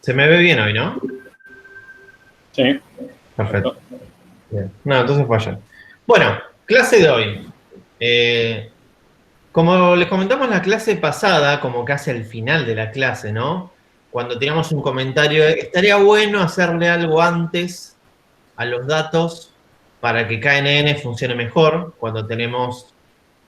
Se me ve bien hoy, ¿no? Sí. Perfecto. Bien. No, entonces falla. Bueno, clase de hoy. Como les comentamos la clase pasada, como casi al final de la clase, ¿no? Cuando teníamos un comentario, estaría bueno hacerle algo antes a los datos para que KNN funcione mejor cuando tenemos,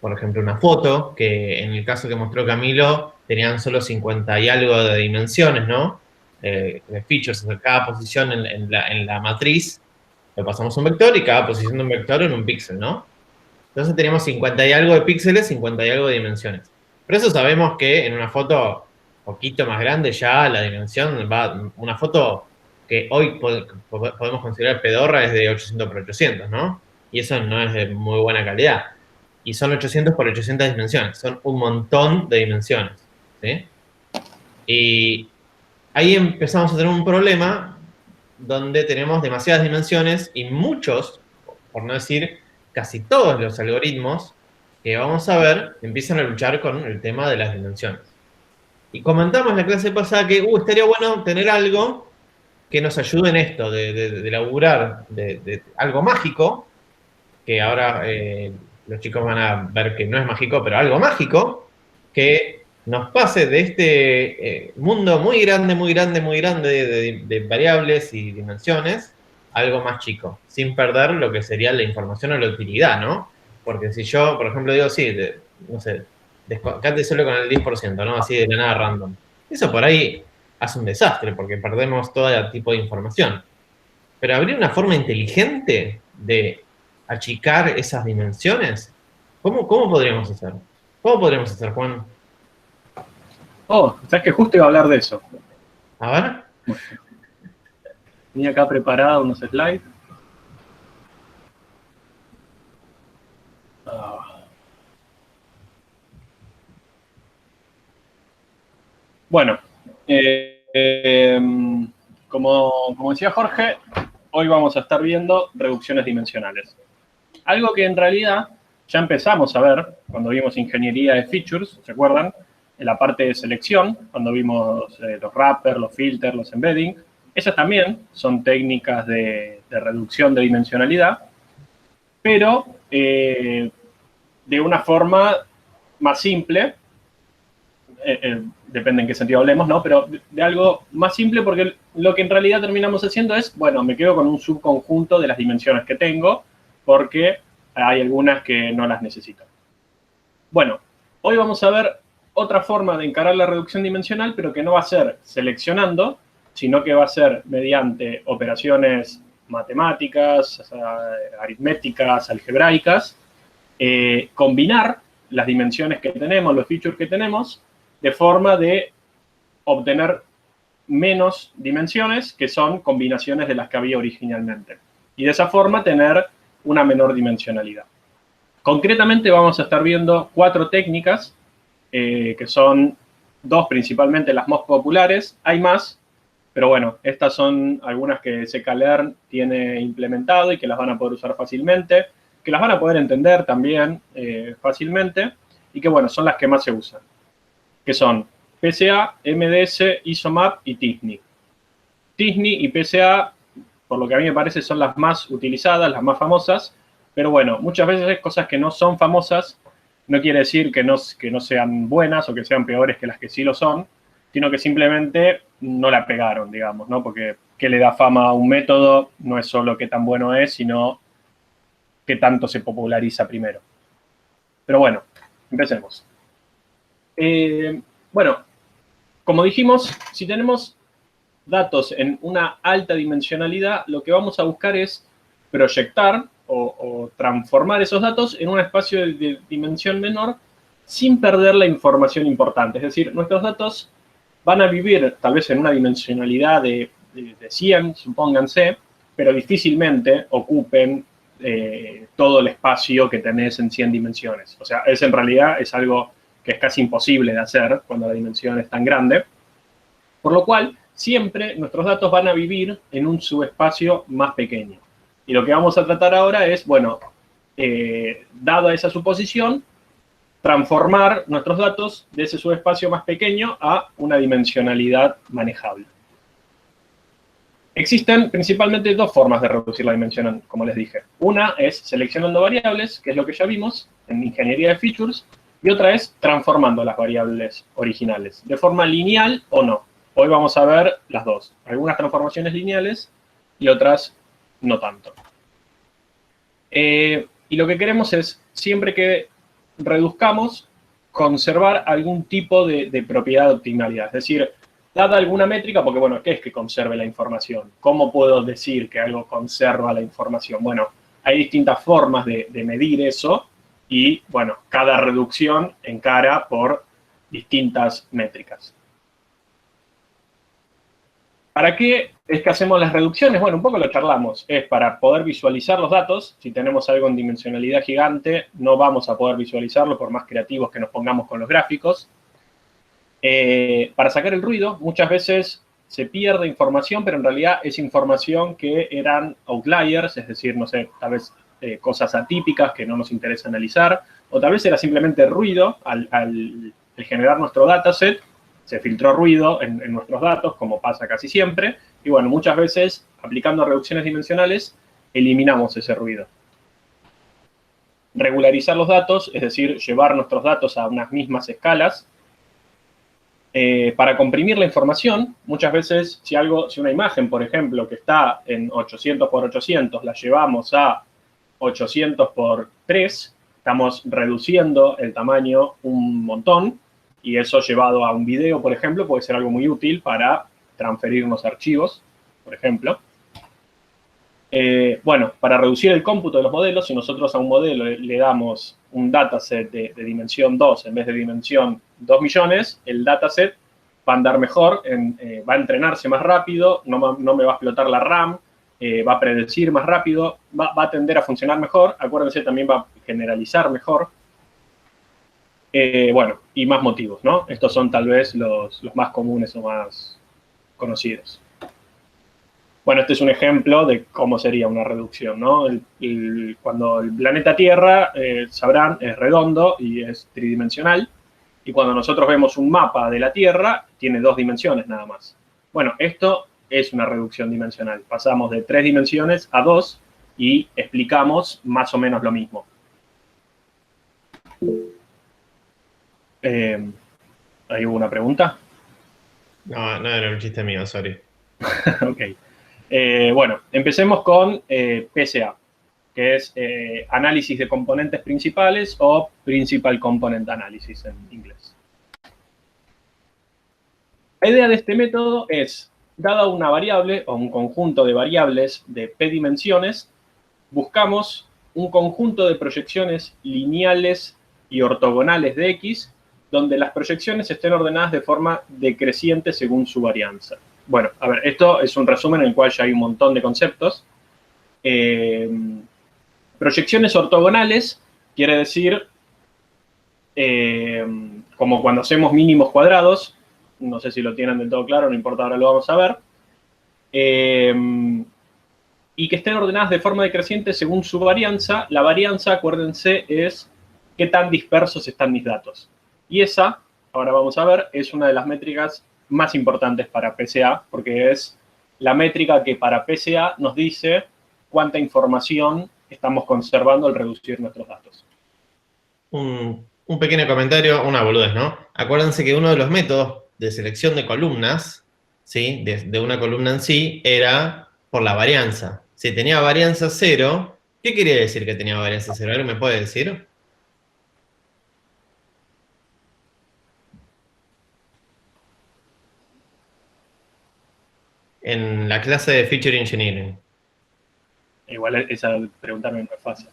por ejemplo, una foto, que en el caso que mostró Camilo, tenían solo 50 y algo de dimensiones, ¿no? De features, o sea, cada posición en la matriz, le pasamos un vector y cada posición de un vector en un píxel, ¿no? Entonces tenemos 50 y algo de píxeles, 50 y algo de dimensiones. Por eso sabemos que en una foto un poquito más grande ya la dimensión va, una foto que hoy podemos considerar pedorra es de 800 por 800, ¿no? Y eso no es de muy buena calidad. Y son 800 por 800 dimensiones, son un montón de dimensiones, ¿sí? Y ahí empezamos a tener un problema donde tenemos demasiadas dimensiones y muchos, por no decir casi todos los algoritmos que vamos a ver empiezan a luchar con el tema de las dimensiones. Y comentamos la clase pasada que estaría bueno tener algo que nos ayude en esto, de laburar de algo mágico, que ahora los chicos van a ver que no es mágico, pero algo mágico, que nos pase de este mundo muy grande, muy grande, muy grande de variables y dimensiones, a algo más chico, sin perder lo que sería la información o la utilidad, ¿no? Porque si yo, por ejemplo, digo, sí, no sé, descate solo con el 10%, ¿no? Así de la nada random. Eso por ahí hace un desastre, porque perdemos todo tipo de información. Pero habría una forma inteligente de achicar esas dimensiones. ¿Cómo podríamos hacer? ¿Cómo podríamos hacer, Juan? Oh, sabes que justo iba a hablar de eso. A ver. Tenía acá preparado unos slides. Bueno, como decía Jorge, hoy vamos a estar viendo reducciones dimensionales. Algo que en realidad ya empezamos a ver cuando vimos ingeniería de features, ¿se acuerdan? En la parte de selección, cuando vimos los wrappers, los filters, los embedding. Esas también son técnicas de reducción de dimensionalidad, pero de una forma más simple, depende en qué sentido hablemos, ¿no? Pero de algo más simple, porque lo que en realidad terminamos haciendo es, bueno, me quedo con un subconjunto de las dimensiones que tengo, porque hay algunas que no las necesito. Bueno, hoy vamos a ver otra forma de encarar la reducción dimensional, pero que no va a ser seleccionando, sino que va a ser mediante operaciones matemáticas, aritméticas, algebraicas, combinar las dimensiones que tenemos, los features que tenemos, de forma de obtener menos dimensiones, que son combinaciones de las que había originalmente. Y de esa forma tener una menor dimensionalidad. Concretamente vamos a estar viendo 4 técnicas, que son 2 principalmente las más populares. Hay más, pero bueno, estas son algunas que scikit-learn tiene implementado y que las van a poder usar fácilmente, que las van a poder entender también fácilmente, y que bueno, son las que más se usan, que son PCA, MDS, ISOMAP y TISNI. TISNI y PCA, por lo que a mí me parece, son las más utilizadas, las más famosas, pero bueno, muchas veces cosas que no son famosas no quiere decir que no sean buenas o que sean peores que las que sí lo son, sino que simplemente no la pegaron, digamos, ¿no? Porque qué le da fama a un método no es solo qué tan bueno es, sino qué tanto se populariza primero. Pero bueno, empecemos. Bueno, como dijimos, si tenemos datos en una alta dimensionalidad, lo que vamos a buscar es proyectar o transformar esos datos en un espacio de dimensión menor sin perder la información importante. Es decir, nuestros datos van a vivir tal vez en una dimensionalidad de 100, supónganse, pero difícilmente ocupen todo el espacio que tenés en 100 dimensiones. O sea, en realidad es algo que es casi imposible de hacer cuando la dimensión es tan grande. Por lo cual, siempre nuestros datos van a vivir en un subespacio más pequeño. Y lo que vamos a tratar ahora es, bueno, dada esa suposición, transformar nuestros datos de ese subespacio más pequeño a una dimensionalidad manejable. Existen principalmente dos formas de reducir la dimensión, como les dije. Una es seleccionando variables, que es lo que ya vimos en ingeniería de features, y otra es transformando las variables originales, de forma lineal o no. Hoy vamos a ver las dos. Algunas transformaciones lineales y otras no tanto. Y lo que queremos es, siempre que reduzcamos, conservar algún tipo de propiedad de optimalidad. Es decir, dada alguna métrica, porque bueno, ¿qué es que conserve la información? ¿Cómo puedo decir que algo conserva la información? Bueno, hay distintas formas de medir eso y bueno, cada reducción encara por distintas métricas. ¿Para qué es que hacemos las reducciones? Bueno, un poco lo charlamos. Es para poder visualizar los datos. Si tenemos algo en dimensionalidad gigante, no vamos a poder visualizarlo por más creativos que nos pongamos con los gráficos. Para sacar el ruido, muchas veces se pierde información, pero en realidad es información que eran outliers, es decir, no sé, tal vez cosas atípicas que no nos interesa analizar, o tal vez era simplemente ruido al generar nuestro dataset. Se filtró ruido en nuestros datos, como pasa casi siempre, y bueno, muchas veces, aplicando reducciones dimensionales, eliminamos ese ruido. Regularizar los datos, es decir, llevar nuestros datos a unas mismas escalas. Para comprimir la información, muchas veces, si una imagen, por ejemplo, que está en 800 por 800, la llevamos a 800 por 3, estamos reduciendo el tamaño un montón, y eso llevado a un video, por ejemplo, puede ser algo muy útil para transferir unos archivos, por ejemplo. Bueno, para reducir el cómputo de los modelos, si nosotros a un modelo le damos un dataset de dimensión 2 en vez de dimensión 2 millones, el dataset va a andar mejor, va a entrenarse más rápido, no me va a explotar la RAM, va a predecir más rápido, va a tender a funcionar mejor, acuérdense, también va a generalizar mejor. Bueno, y más motivos, ¿no? Estos son tal vez los más comunes o más conocidos. Bueno, este es un ejemplo de cómo sería una reducción, ¿no? Cuando el planeta Tierra, sabrán, es redondo y es tridimensional, y cuando nosotros vemos un mapa de la Tierra, tiene 2 dimensiones nada más. Bueno, esto es una reducción dimensional. Pasamos de 3 dimensiones a 2 y explicamos más o menos lo mismo. ¿Hay alguna pregunta? No, no era un chiste mío, sorry. Ok. Bueno, empecemos con PSA, que es análisis de componentes principales o Principal Component Analysis en inglés. La idea de este método es, dada una variable o un conjunto de variables de p dimensiones, buscamos un conjunto de proyecciones lineales y ortogonales de X, donde las proyecciones estén ordenadas de forma decreciente según su varianza. Bueno, a ver, esto es un resumen en el cual ya hay un montón de conceptos. Proyecciones ortogonales quiere decir, como cuando hacemos mínimos cuadrados, no sé si lo tienen del todo claro, no importa, ahora lo vamos a ver, y que estén ordenadas de forma decreciente según su varianza. La varianza, acuérdense, es qué tan dispersos están mis datos. Y esa, ahora vamos a ver, es una de las métricas más importantes para PSA, porque es la métrica que para PSA nos dice cuánta información estamos conservando al reducir nuestros datos. Un pequeño comentario, una boludez, ¿no? Acuérdense que uno de los métodos de selección de columnas, ¿sí? De una columna en sí, era por la varianza. Si tenía varianza 0, ¿qué quería decir que tenía varianza 0? ¿Alguien me puede decir? En la clase de Feature Engineering. Igual esa pregunta no es fácil.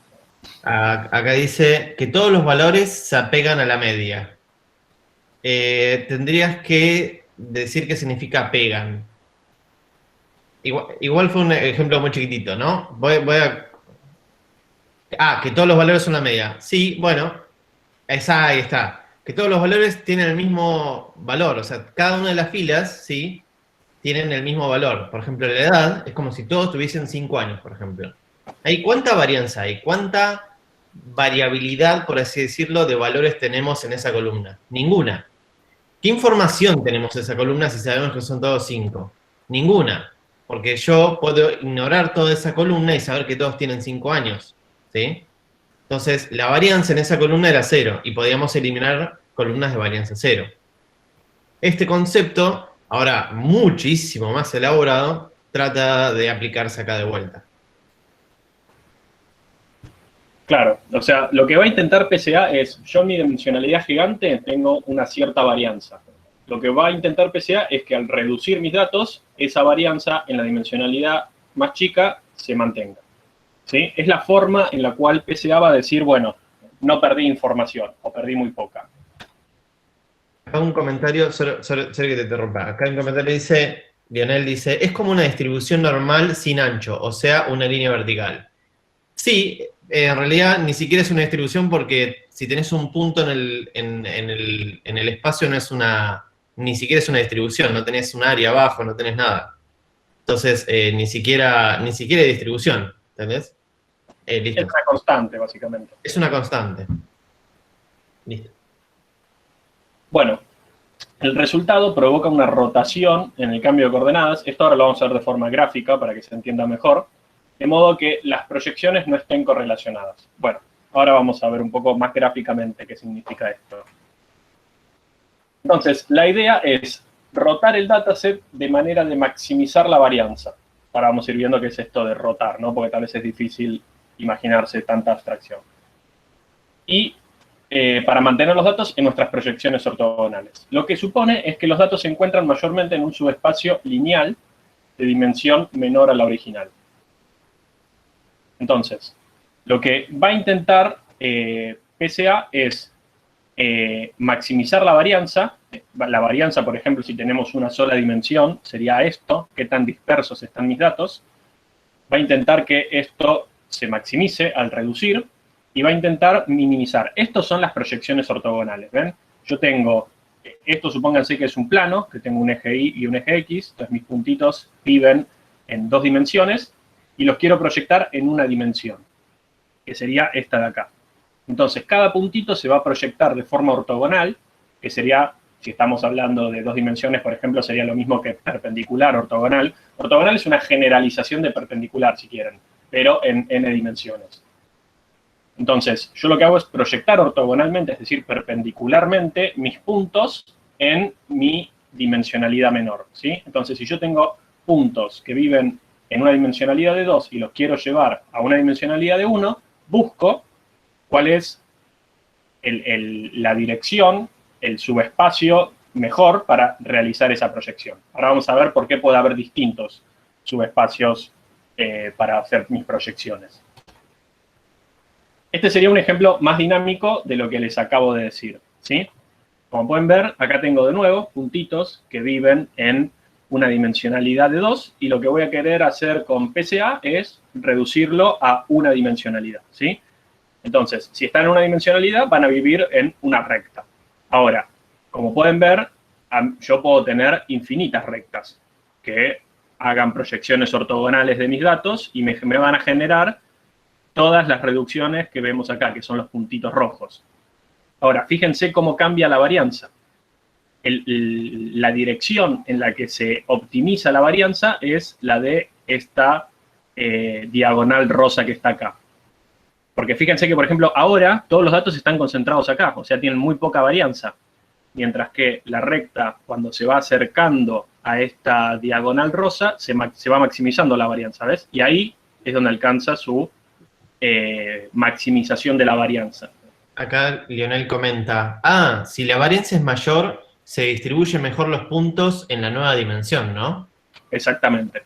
Acá dice que todos los valores se apegan a la media. Tendrías que decir qué significa pegan. Igual fue un ejemplo muy chiquitito, ¿no? Que todos los valores son la media. Sí, bueno, ahí está. Que todos los valores tienen el mismo valor. O sea, cada una de las filas, ¿sí? Tienen el mismo valor. Por ejemplo, la edad es como si todos tuviesen 5 años, por ejemplo. ¿Hay cuánta varianza hay? ¿Cuánta variabilidad, por así decirlo, de valores tenemos en esa columna? Ninguna. ¿Qué información tenemos en esa columna si sabemos que son todos 5? Ninguna. porque yo puedo ignorar toda esa columna y saber que todos tienen 5 años, ¿sí? Entonces, la varianza en esa columna era 0, y podíamos eliminar columnas de varianza 0. Este concepto, ahora muchísimo más elaborado, trata de aplicarse acá de vuelta. Claro, o sea, lo que va a intentar PCA es, yo en mi dimensionalidad gigante tengo una cierta varianza. Lo que va a intentar PCA es que al reducir mis datos, esa varianza en la dimensionalidad más chica se mantenga. ¿Sí? Es la forma en la cual PCA va a decir, bueno, no perdí información o perdí muy poca. Acá un comentario, solo que te interrumpa. Acá un comentario dice, Lionel dice, es como una distribución normal sin ancho, o sea, una línea vertical. Sí, en realidad ni siquiera es una distribución porque si tenés un punto en el espacio no es ni siquiera es una distribución, no tenés un área abajo, no tenés nada. Entonces, ni siquiera hay distribución, ¿entendés? Listo. Es una constante, básicamente. Es una constante. Listo. Bueno, el resultado provoca una rotación en el cambio de coordenadas. Esto ahora lo vamos a ver de forma gráfica para que se entienda mejor. De modo que las proyecciones no estén correlacionadas. Bueno, ahora vamos a ver un poco más gráficamente qué significa esto. Entonces, la idea es rotar el dataset de manera de maximizar la varianza. Ahora vamos a ir viendo qué es esto de rotar, ¿no? Porque tal vez es difícil imaginarse tanta abstracción. Y para mantener los datos en nuestras proyecciones ortogonales. Lo que supone es que los datos se encuentran mayormente en un subespacio lineal de dimensión menor a la original. Entonces, lo que va a intentar PCA es maximizar la varianza. La varianza, por ejemplo, si tenemos una sola dimensión, sería esto, qué tan dispersos están mis datos. Va a intentar que esto se maximice al reducir y va a intentar minimizar. Estas son las proyecciones ortogonales, ¿ven? Yo tengo, esto supónganse que es un plano, que tengo un eje Y y un eje X, entonces mis puntitos viven en 2 dimensiones, y los quiero proyectar en una dimensión, que sería esta de acá. Entonces, cada puntito se va a proyectar de forma ortogonal, que sería, si estamos hablando de 2 dimensiones, por ejemplo, sería lo mismo que perpendicular ortogonal. Ortogonal es una generalización de perpendicular, si quieren, pero en n dimensiones. Entonces, yo lo que hago es proyectar ortogonalmente, es decir, perpendicularmente, mis puntos en mi dimensionalidad menor, ¿sí? Entonces, si yo tengo puntos que viven en una dimensionalidad de 2 y los quiero llevar a una dimensionalidad de 1, busco cuál es la dirección, el subespacio mejor para realizar esa proyección. Ahora vamos a ver por qué puede haber distintos subespacios para hacer mis proyecciones. Este sería un ejemplo más dinámico de lo que les acabo de decir, ¿sí? Como pueden ver, acá tengo de nuevo puntitos que viven en una dimensionalidad de 2, y lo que voy a querer hacer con PCA es reducirlo a una dimensionalidad, ¿sí? Entonces, si están en una dimensionalidad, van a vivir en una recta. Ahora, como pueden ver, yo puedo tener infinitas rectas que hagan proyecciones ortogonales de mis datos y me van a generar todas las reducciones que vemos acá, que son los puntitos rojos. Ahora, fíjense cómo cambia la varianza. La dirección en la que se optimiza la varianza es la de esta diagonal rosa que está acá. Porque fíjense que, por ejemplo, ahora todos los datos están concentrados acá, o sea, tienen muy poca varianza. Mientras que la recta, cuando se va acercando a esta diagonal rosa, se va maximizando la varianza, ¿ves? Y ahí es donde alcanza su maximización de la varianza. Acá Lionel comenta, si la varianza es mayor, se distribuyen mejor los puntos en la nueva dimensión, ¿no? Exactamente.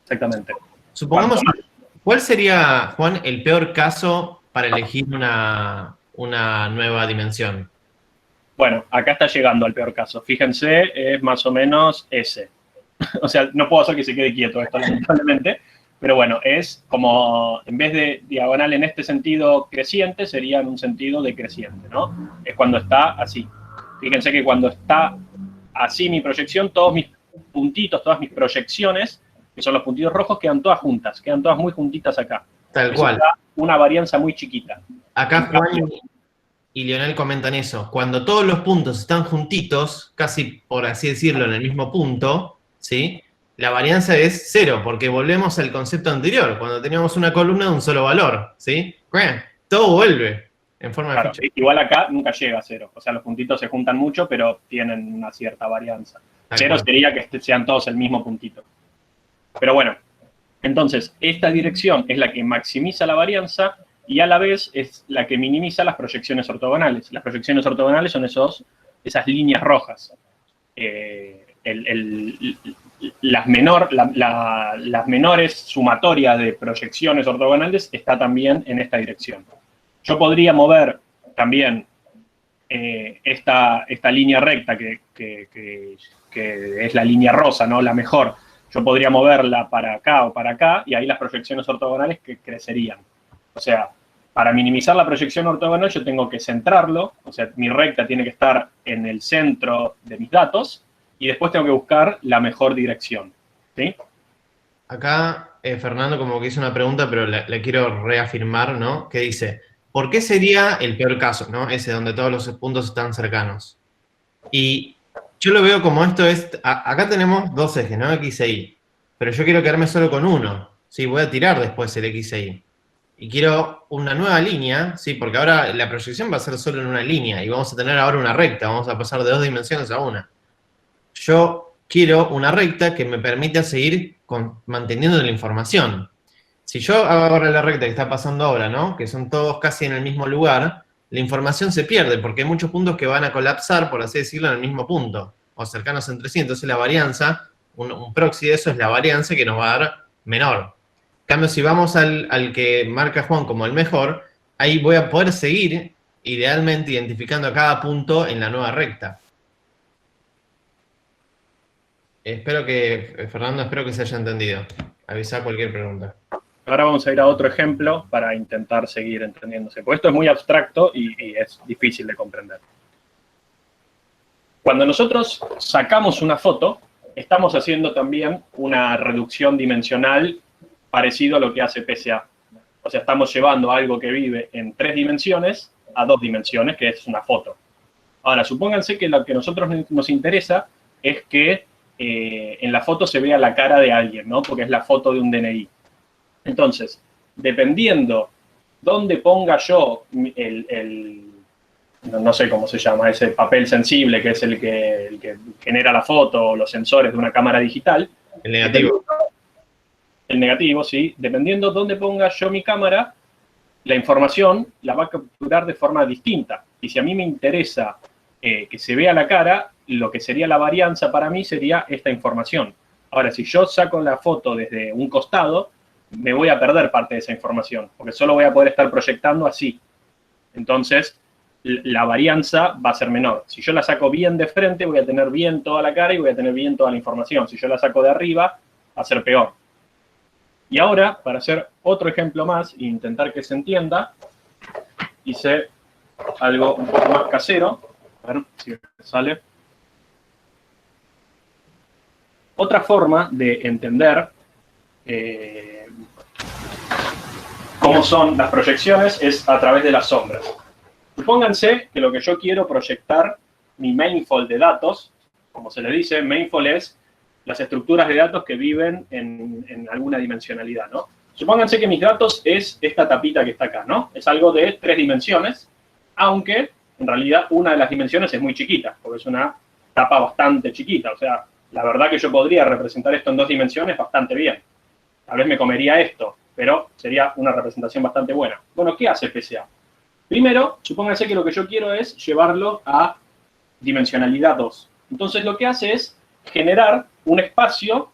Exactamente. Supongamos, ¿cuál sería, Juan, el peor caso para elegir una nueva dimensión? Bueno, acá está llegando al peor caso. Fíjense, es más o menos ese. O sea, no puedo hacer que se quede quieto esto, lamentablemente. Pero bueno, es como, en vez de diagonal en este sentido creciente, sería en un sentido decreciente, ¿no? Es cuando está así. Fíjense que cuando está así mi proyección, todos mis puntitos, todas mis proyecciones, que son los puntitos rojos, quedan todas juntas, quedan todas muy juntitas acá. Tal cual. Da una varianza muy chiquita. Acá Juan y Lionel comentan eso. Cuando todos los puntos están juntitos, casi por así decirlo, en el mismo punto, ¿sí? la varianza es 0, porque volvemos al concepto anterior, cuando teníamos una columna de un solo valor, ¿sí? Todo vuelve en forma de Claro, ficha. igual acá nunca llega a 0. O sea, los puntitos se juntan mucho, pero tienen una cierta varianza. Tal 0 cual. sería que sean todos el mismo puntito. Pero bueno, entonces, esta dirección es la que maximiza la varianza y a la vez es la que minimiza las proyecciones ortogonales. Las proyecciones ortogonales son esas líneas rojas. Las menores sumatorias de proyecciones ortogonales está también en esta dirección. Yo podría mover también esta línea recta, que es la línea rosa, ¿no? La mejor. Yo podría moverla para acá o para acá, y ahí las proyecciones ortogonales que crecerían. O sea, para minimizar la proyección ortogonal yo tengo que centrarlo, o sea, mi recta tiene que estar en el centro de mis datos, y después tengo que buscar la mejor dirección. ¿Sí? Acá Fernando como que hizo una pregunta, pero la quiero reafirmar, ¿no? Que dice, ¿por qué sería el peor caso, ¿no? Ese donde todos los puntos están cercanos. Y yo lo veo como esto es, acá tenemos dos ejes, ¿no? X e Y. Pero yo quiero quedarme solo con uno. Sí, voy a tirar después el X e Y. Y quiero una nueva línea, sí, porque ahora la proyección va a ser solo en una línea y vamos a tener ahora una recta, vamos a pasar de 2 dimensiones a una. Yo quiero una recta que me permita seguir manteniendo la información. Si yo hago ahora la recta que está pasando ahora, ¿no? Que son todos casi en el mismo lugar, la información se pierde porque hay muchos puntos que van a colapsar, por así decirlo, en el mismo punto, o cercanos entre sí. Entonces la varianza, un proxy de eso es la varianza que nos va a dar menor. En cambio, si vamos al que marca Juan como el mejor, ahí voy a poder seguir, idealmente, identificando a cada punto en la nueva recta. Fernando, espero que se haya entendido. Avisa cualquier pregunta. Ahora vamos a ir a otro ejemplo para intentar seguir entendiéndose, porque esto es muy abstracto y es difícil de comprender. Cuando nosotros sacamos una foto, estamos haciendo también una reducción dimensional parecido a lo que hace PCA. O sea, estamos llevando algo que vive en 3 dimensiones a 2 dimensiones, que es una foto. Ahora, supónganse que lo que a nosotros nos interesa es que en la foto se vea la cara de alguien, ¿no? Porque es la foto de un DNI. Entonces, dependiendo dónde ponga yo no sé cómo se llama, ese papel sensible que es el que genera la foto o los sensores de una cámara digital. El negativo. El negativo, sí. Dependiendo dónde ponga yo mi cámara, la información la va a capturar de forma distinta. Y si a mí me interesa que se vea la cara, lo que sería la varianza para mí sería esta información. Ahora, si yo saco la foto desde un costado, me voy a perder parte de esa información, porque solo voy a poder estar proyectando así. Entonces, la varianza va a ser menor. Si yo la saco bien de frente, voy a tener bien toda la cara y voy a tener bien toda la información. Si yo la saco de arriba, va a ser peor. Y ahora, para hacer otro ejemplo más e intentar que se entienda, hice algo un poco más casero. A ver si sale. Otra forma de entender cómo son las proyecciones es a través de las sombras. Supónganse que lo que yo quiero proyectar, mi manifold de datos, como se le dice, manifold es las estructuras de datos que viven en alguna dimensionalidad, ¿no? Supónganse que mis datos es esta tapita que está acá, ¿no? Es algo de 3 dimensiones, aunque en realidad una de las dimensiones es muy chiquita, porque es una tapa bastante chiquita. O sea, la verdad que yo podría representar esto en 2 dimensiones bastante bien. Tal vez me comería esto, pero sería una representación bastante buena. Bueno, ¿qué hace PCA? Primero, supónganse que lo que yo quiero es llevarlo a dimensionalidad 2. Entonces lo que hace es generar un espacio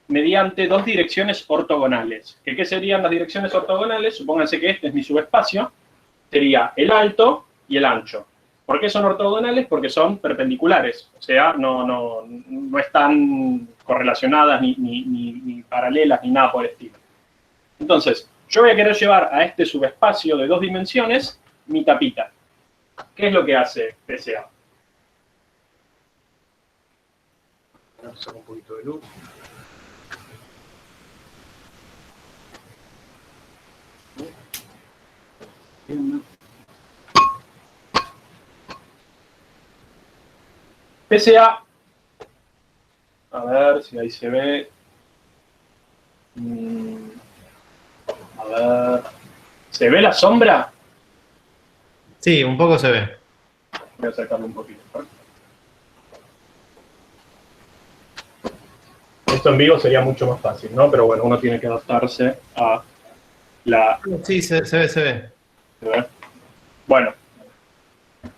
mediante 2 direcciones ortogonales. ¿Qué serían las direcciones ortogonales? Supónganse que este es mi subespacio, sería el alto y el ancho. ¿Por qué son ortogonales? Porque son perpendiculares, o sea, no están correlacionadas ni paralelas ni nada por el estilo. Entonces, yo voy a querer llevar a este subespacio de 2 dimensiones mi tapita. ¿Qué es lo que hace PCA? Vamos a sacar un poquito de luz. PCA, a ver si ahí se ve, Mm, A ver. ¿Se ve la sombra? Sí, un poco se ve. Voy a acercarlo un poquito. Esto en vivo sería mucho más fácil, ¿no? Pero bueno, uno tiene que adaptarse a la... Sí, se ve, se ve. Bueno,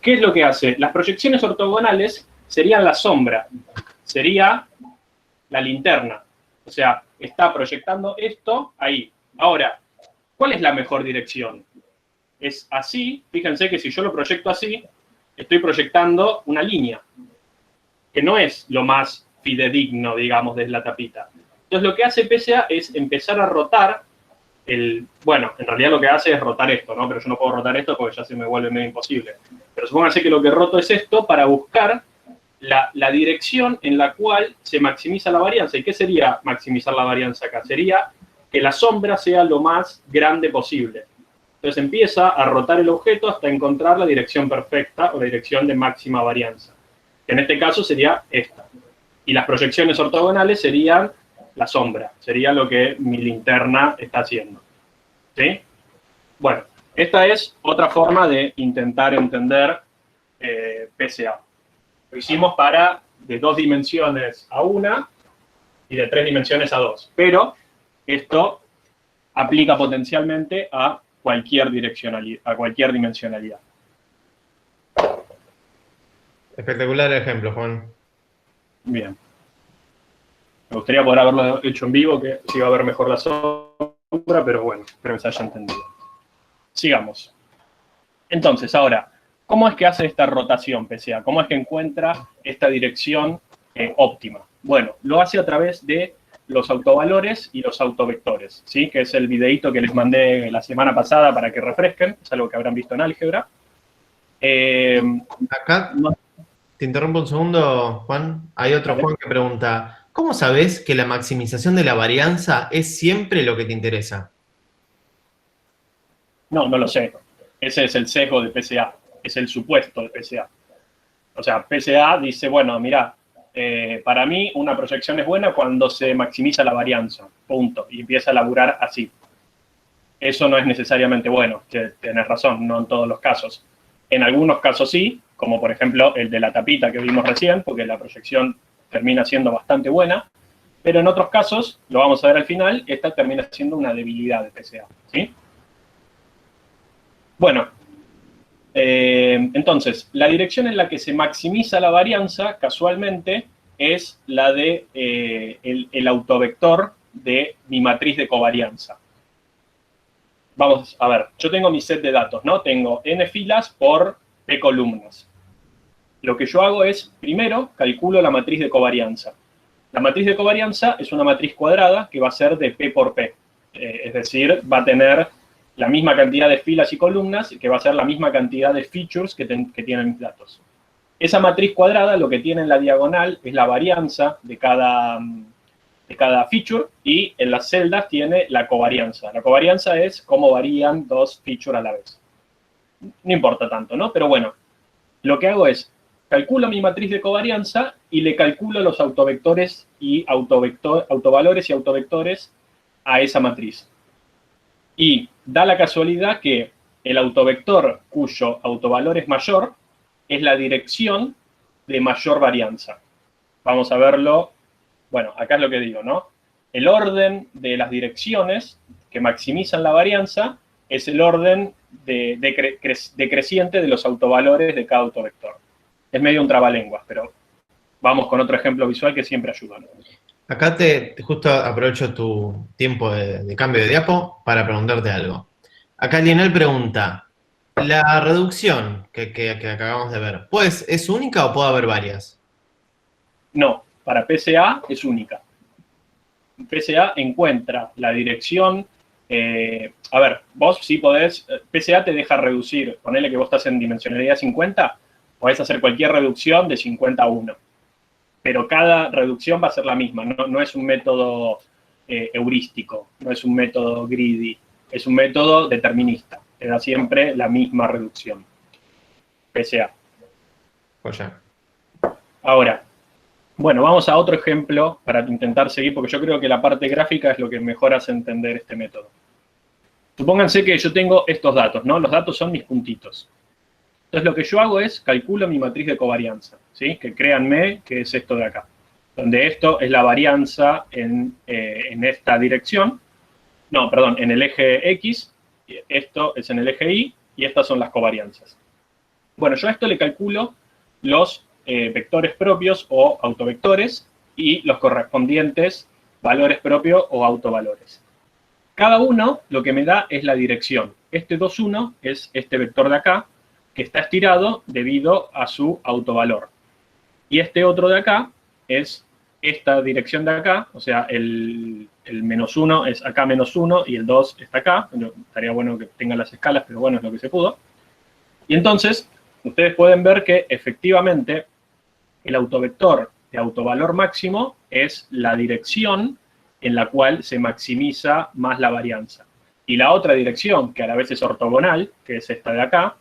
¿qué es lo que hace? Las proyecciones ortogonales serían la sombra, sería la linterna. O sea, está proyectando esto ahí. Ahora, ¿cuál es la mejor dirección? Es así, fíjense que si yo lo proyecto así, estoy proyectando una línea, que no es lo más fidedigno, digamos, de la tapita. Entonces lo que hace PSA es empezar a rotar bueno, en realidad lo que hace es rotar esto, ¿no? Pero yo no puedo rotar esto porque ya se me vuelve medio imposible. Pero supónganse que lo que roto es esto para buscar la dirección en la cual se maximiza la varianza. ¿Y qué sería maximizar la varianza acá? Sería que la sombra sea lo más grande posible. Entonces empieza a rotar el objeto hasta encontrar la dirección perfecta o la dirección de máxima varianza, que en este caso sería esta. Y las proyecciones ortogonales serían la sombra, sería lo que mi linterna está haciendo. ¿Sí? Bueno, esta es otra forma de intentar entender PSA. Lo hicimos para de 2 dimensiones a 1 y de 3 dimensiones a 2. Pero esto aplica potencialmente a cualquier direccionalidad, a cualquier dimensionalidad. Espectacular el ejemplo, Juan. Bien. Me gustaría poder haberlo hecho en vivo, que se iba a ver mejor la sombra, pero bueno, espero que se haya entendido. Sigamos. Entonces, ahora, ¿cómo es que hace esta rotación PSA? ¿Cómo es que encuentra esta dirección óptima? Bueno, lo hace a través de los autovalores y los autovectores, ¿sí? Que es el videíto que les mandé la semana pasada para que refresquen, es algo que habrán visto en álgebra. Acá, te interrumpo un segundo, Juan. Hay otro ¿Vale? Juan que pregunta, ¿cómo sabes que la maximización de la varianza es siempre lo que te interesa? No, no lo sé. Ese es el sesgo de PSA, es el supuesto de PSA. O sea, PSA dice, bueno, mira, para mí una proyección es buena cuando se maximiza la varianza, punto, y empieza a laburar así. Eso no es necesariamente bueno, que tenés razón, no en todos los casos. En algunos casos sí, como por ejemplo el de la tapita que vimos recién, porque la proyección termina siendo bastante buena, pero en otros casos, lo vamos a ver al final, esta termina siendo una debilidad de PSA, ¿sí? Bueno, entonces, la dirección en la que se maximiza la varianza, casualmente, es la de el autovector de mi matriz de covarianza. Vamos a ver, yo tengo mi set de datos, ¿no? Tengo n filas por p columnas. Lo que yo hago es, primero, calculo la matriz de covarianza. La matriz de covarianza es una matriz cuadrada que va a ser de p por p. Es decir, va a tener la misma cantidad de filas y columnas, que va a ser la misma cantidad de features que tienen mis datos. Esa matriz cuadrada lo que tiene en la diagonal es la varianza de cada feature, y en las celdas tiene la covarianza. La covarianza es cómo varían dos features a la vez. No importa tanto, ¿no? Pero bueno, lo que hago es, calculo mi matriz de covarianza y le calculo los autovectores y autovalores y autovectores a esa matriz. Y da la casualidad que el autovector cuyo autovalor es mayor es la dirección de mayor varianza. Vamos a verlo. Bueno, acá es lo que digo, ¿no? El orden de las que maximizan la varianza es el orden decreciente de los autovalores de cada autovector. Es medio un trabalenguas, pero vamos con otro ejemplo visual que siempre ayuda, ¿no? Acá justo aprovecho tu tiempo de cambio de diapo para preguntarte algo. Acá Lionel pregunta, la reducción que acabamos de ver, pues, ¿es única o puede haber varias? No, para PSA es única. PSA encuentra la dirección. A ver, vos sí podés, PSA te deja reducir, ponele que vos estás en dimensionalidad 50, podés hacer cualquier reducción de 50 a 1. Pero cada reducción va a ser la misma, no es un método heurístico, no es un método greedy, es un método determinista, te da siempre la misma reducción. PSA. Joya. Ahora, Bueno, vamos a otro ejemplo para intentar seguir, porque yo creo que la parte gráfica es lo que mejor hace entender este método. Supónganse que yo tengo estos datos, ¿no? Los datos son mis puntitos. Entonces lo que yo hago es calculo mi matriz de covarianza, ¿sí? Que créanme que es esto de acá, donde esto es la varianza en esta dirección, no, perdón, en el eje X, esto es en el eje Y, y estas son las covarianzas. Bueno, yo a esto le calculo los vectores propios o autovectores y los correspondientes valores propios o autovalores. Cada uno lo que me da es la dirección. Este 2, 1 es este vector de acá, que está estirado debido a su autovalor. Y este otro de acá es esta dirección de acá, o sea, el menos 1 es acá menos 1 y el 2 está acá. Bueno, estaría bueno que tengan las escalas, pero bueno, es lo que se pudo. Y entonces, ustedes pueden ver que efectivamente el autovector de autovalor máximo es la dirección en la cual se maximiza más la varianza. Y la otra dirección, que a la vez es ortogonal, que es esta de acá,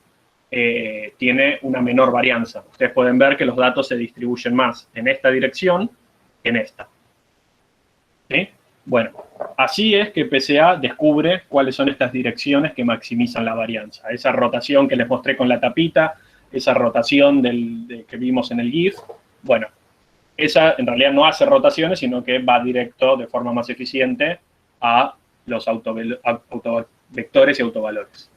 tiene una menor varianza. Ustedes pueden ver que los datos se distribuyen más en esta dirección que en esta. ¿Sí? Bueno, así es que PCA descubre cuáles son estas direcciones que maximizan la varianza. Esa rotación que les mostré con la tapita, esa rotación que vimos en el GIF, bueno, esa en realidad no hace rotaciones, sino que va directo de forma más eficiente a los autovectores y autovalores.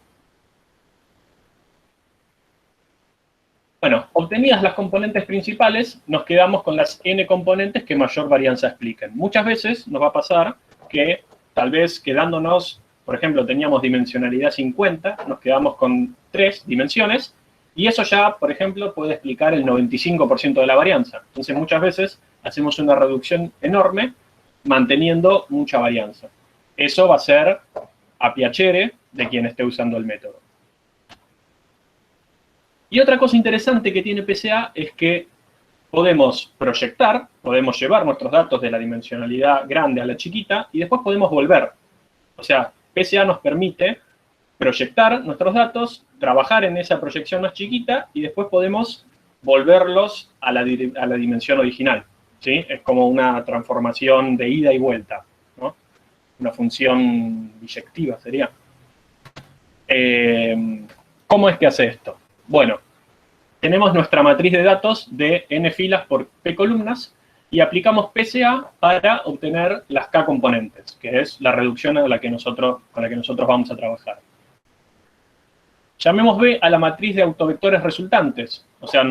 Bueno, obtenidas las componentes principales, nos quedamos con las n componentes que mayor varianza expliquen. Muchas veces nos va a pasar que tal vez quedándonos, por ejemplo, teníamos dimensionalidad 50, nos quedamos con 3 dimensiones, y eso ya, por ejemplo, puede explicar el 95% de la varianza. Entonces, muchas veces hacemos una reducción enorme manteniendo mucha varianza. Eso va a ser a piacere de quien esté usando el método. Y otra cosa interesante que tiene PCA es que podemos proyectar, podemos llevar nuestros datos de la dimensionalidad grande a la chiquita y después podemos volver. O sea, PCA nos permite proyectar nuestros datos, trabajar en esa proyección más chiquita y después podemos volverlos a la dimensión original. ¿Sí? Es como una transformación de ida y vuelta, ¿no? Una función biyectiva sería. ¿Cómo es que hace esto? Bueno, tenemos nuestra matriz de datos de n filas por p columnas y aplicamos PCA para obtener las k componentes, que es la reducción con la que nosotros vamos a trabajar. Llamemos B a la matriz de autovectores resultantes. O sea,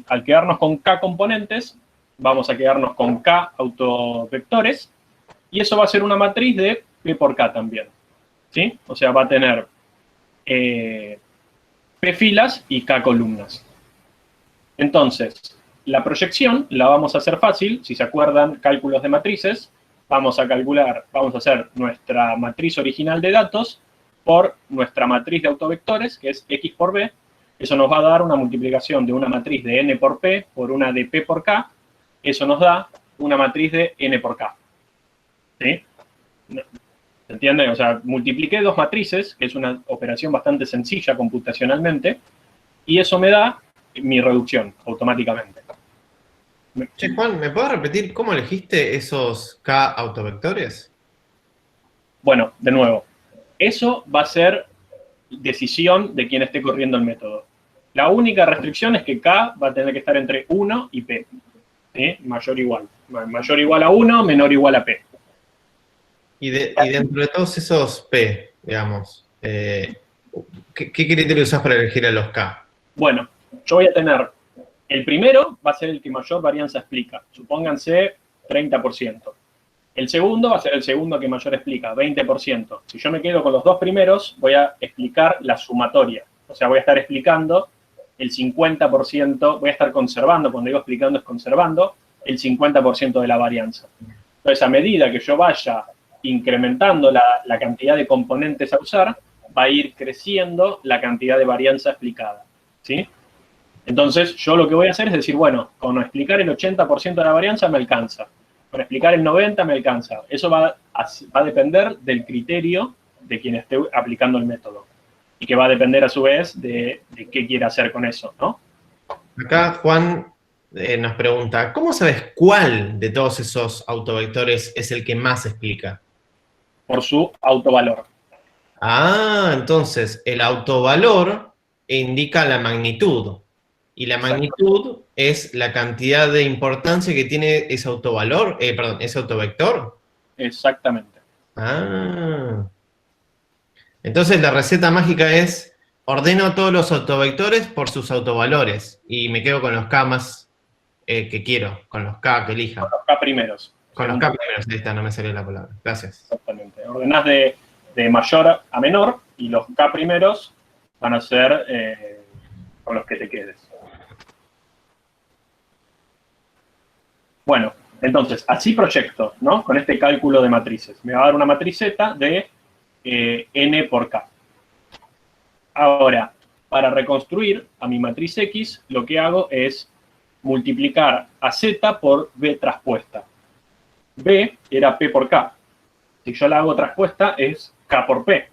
al quedarnos con k componentes, vamos a quedarnos con k autovectores, y eso va a ser una matriz de p por k también. ¿Sí? O sea, va a tener p filas y k columnas. Entonces, la proyección la vamos a hacer fácil. Si se acuerdan, cálculos de matrices, vamos a hacer nuestra matriz original de datos por nuestra matriz de autovectores, que es x por b. Eso nos va a dar una multiplicación de una matriz de n por p por una de p por k. Eso nos da una matriz de n por k. ¿Sí? ¿Se entiende? O sea, multipliqué dos matrices, que es una operación bastante sencilla computacionalmente, y eso me da mi reducción automáticamente. Che, Juan, ¿me puedes repetir cómo elegiste esos K autovectores? Bueno, de nuevo, eso va a ser decisión de quien esté corriendo el método. La única restricción es que K va a tener que estar entre 1 y P. ¿Sí? Mayor o igual. Mayor o igual a 1, menor o igual a P. Y dentro de todos esos P, digamos, ¿qué criterio usás para elegir a los K? Bueno, yo voy a tener, el primero va a ser el que mayor varianza explica, supónganse 30%. El segundo va a ser el segundo que mayor explica, 20%. Si yo me quedo con los dos primeros, voy a explicar la sumatoria. O sea, voy a estar explicando el 50%, voy a estar conservando, cuando digo explicando es conservando, el 50% de la varianza. Entonces, a medida que yo vaya incrementando la cantidad de componentes a usar, va a ir creciendo la cantidad de varianza explicada. ¿Sí? Entonces, yo lo que voy a hacer es decir, bueno, con explicar el 80% de la varianza me alcanza. Con explicar el 90% me alcanza. Eso va a depender del criterio de quien esté aplicando el método. Y que va a depender, a su vez, de qué quiere hacer con eso, ¿no? Acá Juan nos pregunta, ¿cómo sabes cuál de todos esos autovectores es el que más explica? Por su autovalor. Ah, entonces el autovalor indica la magnitud. Y la Exacto. magnitud es la cantidad de importancia que tiene ese autovalor, perdón, ese autovector. Exactamente. Ah. Entonces la receta mágica es, ordeno todos los autovectores por sus autovalores y me quedo con los K más que quiero, con los K que elija. Los K primeros. Con los K primeros, ahí está, no me salió la palabra. Gracias. Exactamente. Ordenás de mayor a menor y los K primeros van a ser con los que te quedes. Bueno, entonces, así proyecto, ¿no? Con este cálculo de matrices. Me va a dar una matriz Z de n por k. Ahora, para reconstruir a mi matriz X, lo que hago es multiplicar a Z por B traspuesta. B era P por K. Si yo la hago traspuesta, es K por P.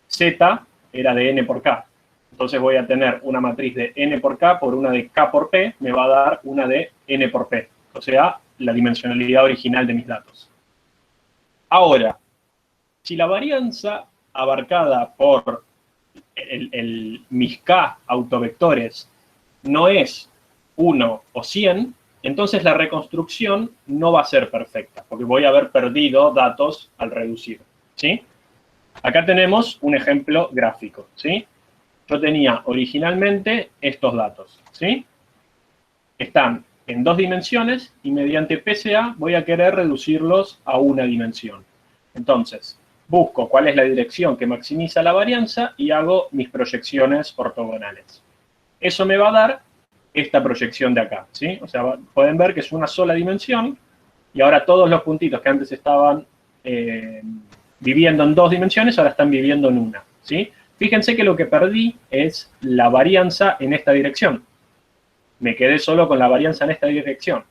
Z era de N por K. Entonces voy a tener una matriz de N por K por una de K por P, me va a dar una de N por P. O sea, la dimensionalidad original de mis datos. Ahora, si la varianza abarcada por mis K autovectores no es 1 o 100, entonces la reconstrucción no va a ser perfecta, porque voy a haber perdido datos al reducir, ¿sí? Acá tenemos un ejemplo gráfico, ¿sí? Yo tenía originalmente estos datos, ¿sí? Están en 2 dimensiones y mediante PCA voy a querer reducirlos a una dimensión. Entonces, busco cuál es la dirección que maximiza la varianza y hago mis proyecciones ortogonales. Eso me va a dar esta proyección de acá, ¿sí? O sea, pueden ver que es una sola dimensión y ahora todos los puntitos que antes estaban viviendo en 2 dimensiones ahora están viviendo en una, ¿sí? Fíjense que lo que perdí es la varianza en esta dirección. Me quedé solo con la varianza en esta dirección.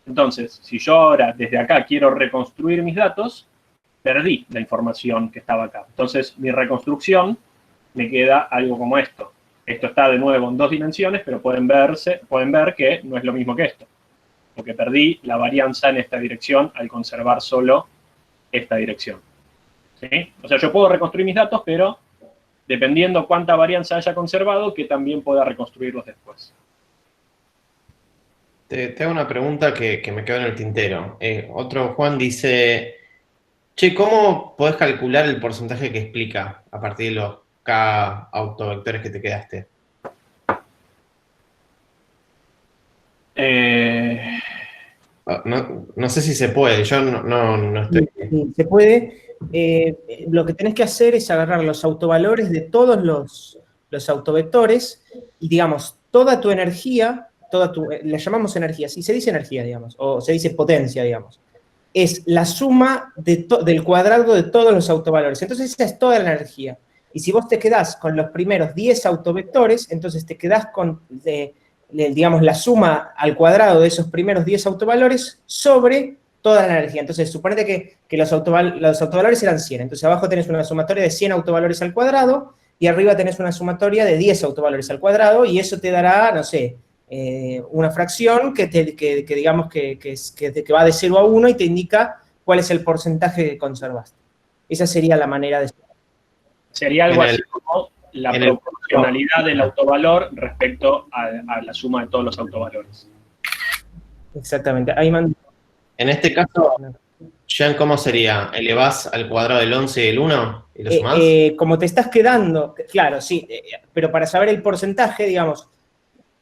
Entonces, si yo ahora desde acá quiero reconstruir mis datos, perdí la información que estaba acá. Entonces, mi reconstrucción me queda algo como esto. Esto está de nuevo en 2 dimensiones, pero pueden ver que no es lo mismo que esto. Porque perdí la varianza en esta dirección al conservar solo esta dirección. ¿Sí? O sea, yo puedo reconstruir mis datos, pero dependiendo cuánta varianza haya conservado, que también pueda reconstruirlos después. Te hago una pregunta que me quedó en el tintero. Otro Juan dice, che, ¿cómo podés calcular el porcentaje que explica a partir de los K autovectores que te quedaste? No sé si se puede, yo no estoy... Sí, se puede. Lo que tenés que hacer es agarrar los autovalores de todos los autovectores y, digamos, toda tu energía, la llamamos energía, sí, se dice energía, digamos, o se dice potencia, digamos, es la suma del cuadrado de todos los autovalores. Entonces esa es toda la energía. Y si vos te quedás con los primeros 10 autovectores, entonces te quedás con, digamos, la suma al cuadrado de esos primeros 10 autovalores sobre toda la energía. Entonces, suponete que los autovalores eran 100. Entonces, abajo tenés una sumatoria de 100 autovalores al cuadrado y arriba tenés una sumatoria de 10 autovalores al cuadrado y eso te dará, no sé, una fracción que digamos que va de 0 a 1 y te indica cuál es el porcentaje que conservaste. Esa sería la manera de... Sería algo así como la proporcionalidad del autovalor respecto a la suma de todos los autovalores. Exactamente. Ahí En este caso, Jean, ¿cómo sería? ¿Elevás al cuadrado del 11 y el 1 y lo sumás? Como te estás quedando, claro, sí, pero para saber el porcentaje, digamos,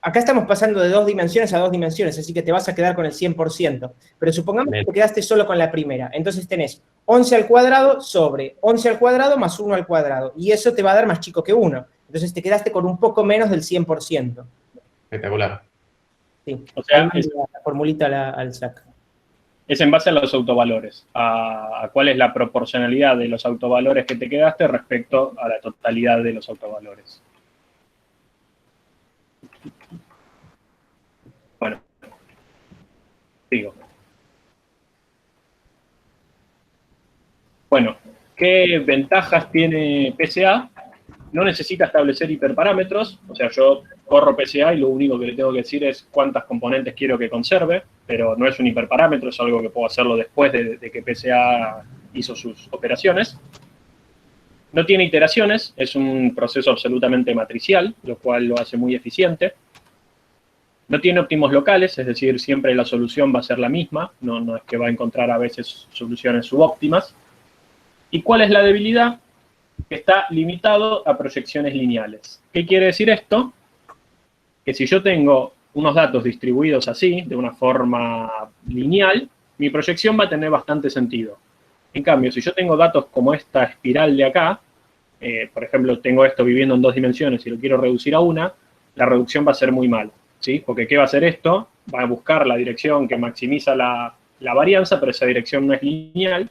acá estamos pasando de 2 dimensiones a 2 dimensiones, así que te vas a quedar con el 100%. Pero supongamos que te quedaste solo con la primera. Entonces tenés 11 al cuadrado sobre 11 al cuadrado más 1 al cuadrado. Y eso te va a dar más chico que 1. Entonces te quedaste con un poco menos del 100%. Espectacular. Sí, o sea, la formulita al SAC. Es en base a los autovalores, a cuál es la proporcionalidad de los autovalores que te quedaste respecto a la totalidad de los autovalores. Bueno, sigo. Bueno, ¿qué ventajas tiene PCA? No necesita establecer hiperparámetros, o sea, yo corro PCA y lo único que le tengo que decir es cuántas componentes quiero que conserve, pero no es un hiperparámetro, es algo que puedo hacerlo después de que PCA hizo sus operaciones. No tiene iteraciones, es un proceso absolutamente matricial, lo cual lo hace muy eficiente. No tiene óptimos locales, es decir, siempre la solución va a ser la misma, no es que va a encontrar a veces soluciones subóptimas. ¿Y cuál es la debilidad? Que está limitado a proyecciones lineales. ¿Qué quiere decir esto? Que si yo tengo unos datos distribuidos así, de una forma lineal, mi proyección va a tener bastante sentido. En cambio, si yo tengo datos como esta espiral de acá, por ejemplo, tengo esto viviendo en 2 dimensiones y lo quiero reducir a una, la reducción va a ser muy mala, ¿sí? Porque ¿qué va a hacer esto? Va a buscar la dirección que maximiza la varianza, pero esa dirección no es lineal,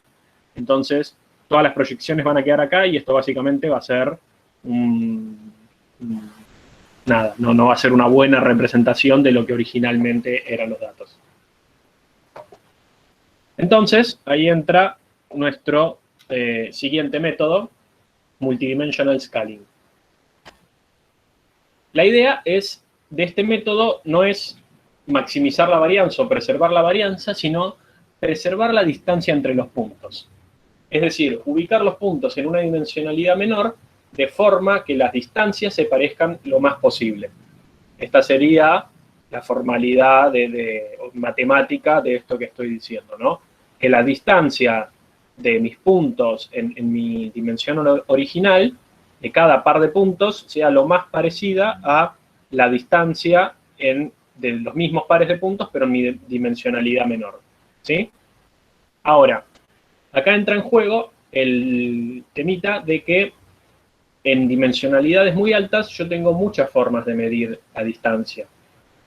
entonces todas las proyecciones van a quedar acá y esto básicamente va a ser nada, no va a ser una buena representación de lo que originalmente eran los datos. Entonces, ahí entra nuestro siguiente método, Multidimensional Scaling. La idea de este método no es maximizar la varianza o preservar la varianza, sino preservar la distancia entre los puntos. Es decir, ubicar los puntos en una dimensionalidad menor de forma que las distancias se parezcan lo más posible. Esta sería la formalidad matemática de esto que estoy diciendo, ¿no? Que la distancia de mis puntos en mi dimensión original, de cada par de puntos, sea lo más parecida a la distancia de los mismos pares de puntos, pero en mi dimensionalidad menor, ¿sí? Ahora, acá entra en juego el temita de que en dimensionalidades muy altas yo tengo muchas formas de medir la distancia.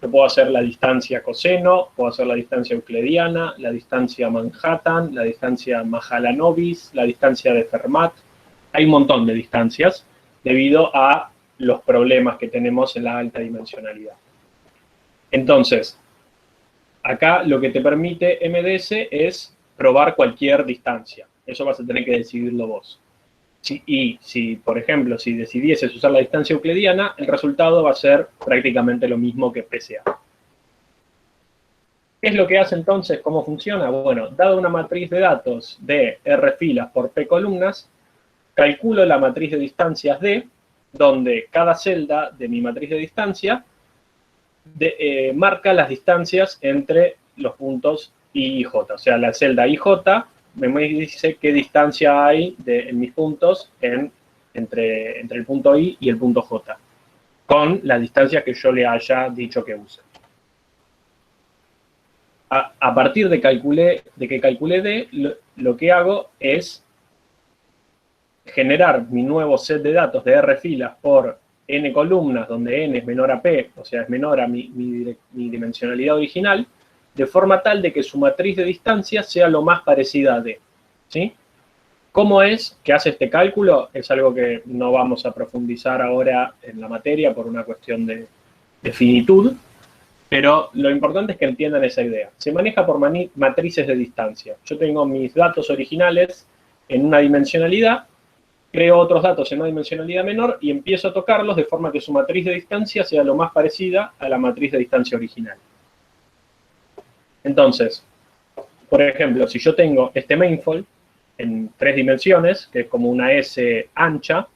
Yo puedo hacer la distancia coseno, puedo hacer la distancia euclidiana, la distancia Manhattan, la distancia Mahalanobis, la distancia de Fermat. Hay un montón de distancias debido a los problemas que tenemos en la alta dimensionalidad. Entonces, acá lo que te permite MDS es probar cualquier distancia. Eso vas a tener que decidirlo vos. Y si, por ejemplo, si decidieses usar la distancia euclidiana, el resultado va a ser prácticamente lo mismo que PCA. ¿Qué es lo que hace entonces? ¿Cómo funciona? Bueno, dado una matriz de datos de R filas por P columnas, calculo la matriz de distancias D, donde cada celda de mi matriz de distancia marca las distancias entre los puntos I y J. O sea, la celda IJ me dice qué distancia hay en mis puntos entre el punto I y el punto J, con la distancia que yo le haya dicho que use. A partir de que calculé D, lo que hago es generar mi nuevo set de datos de R filas por N columnas, donde N es menor a P, o sea, es menor a mi dimensionalidad original, de forma tal de que su matriz de distancia sea lo más parecida a D, ¿sí? ¿Cómo es que hace este cálculo? Es algo que no vamos a profundizar ahora en la materia por una cuestión de finitud, pero lo importante es que entiendan esa idea. Se maneja por matrices de distancia. Yo tengo mis datos originales en una dimensionalidad, creo otros datos en una dimensionalidad menor y empiezo a tocarlos de forma que su matriz de distancia sea lo más parecida a la matriz de distancia original. Entonces, por ejemplo, si yo tengo este manifold en 3 dimensiones, que es como una S ancha,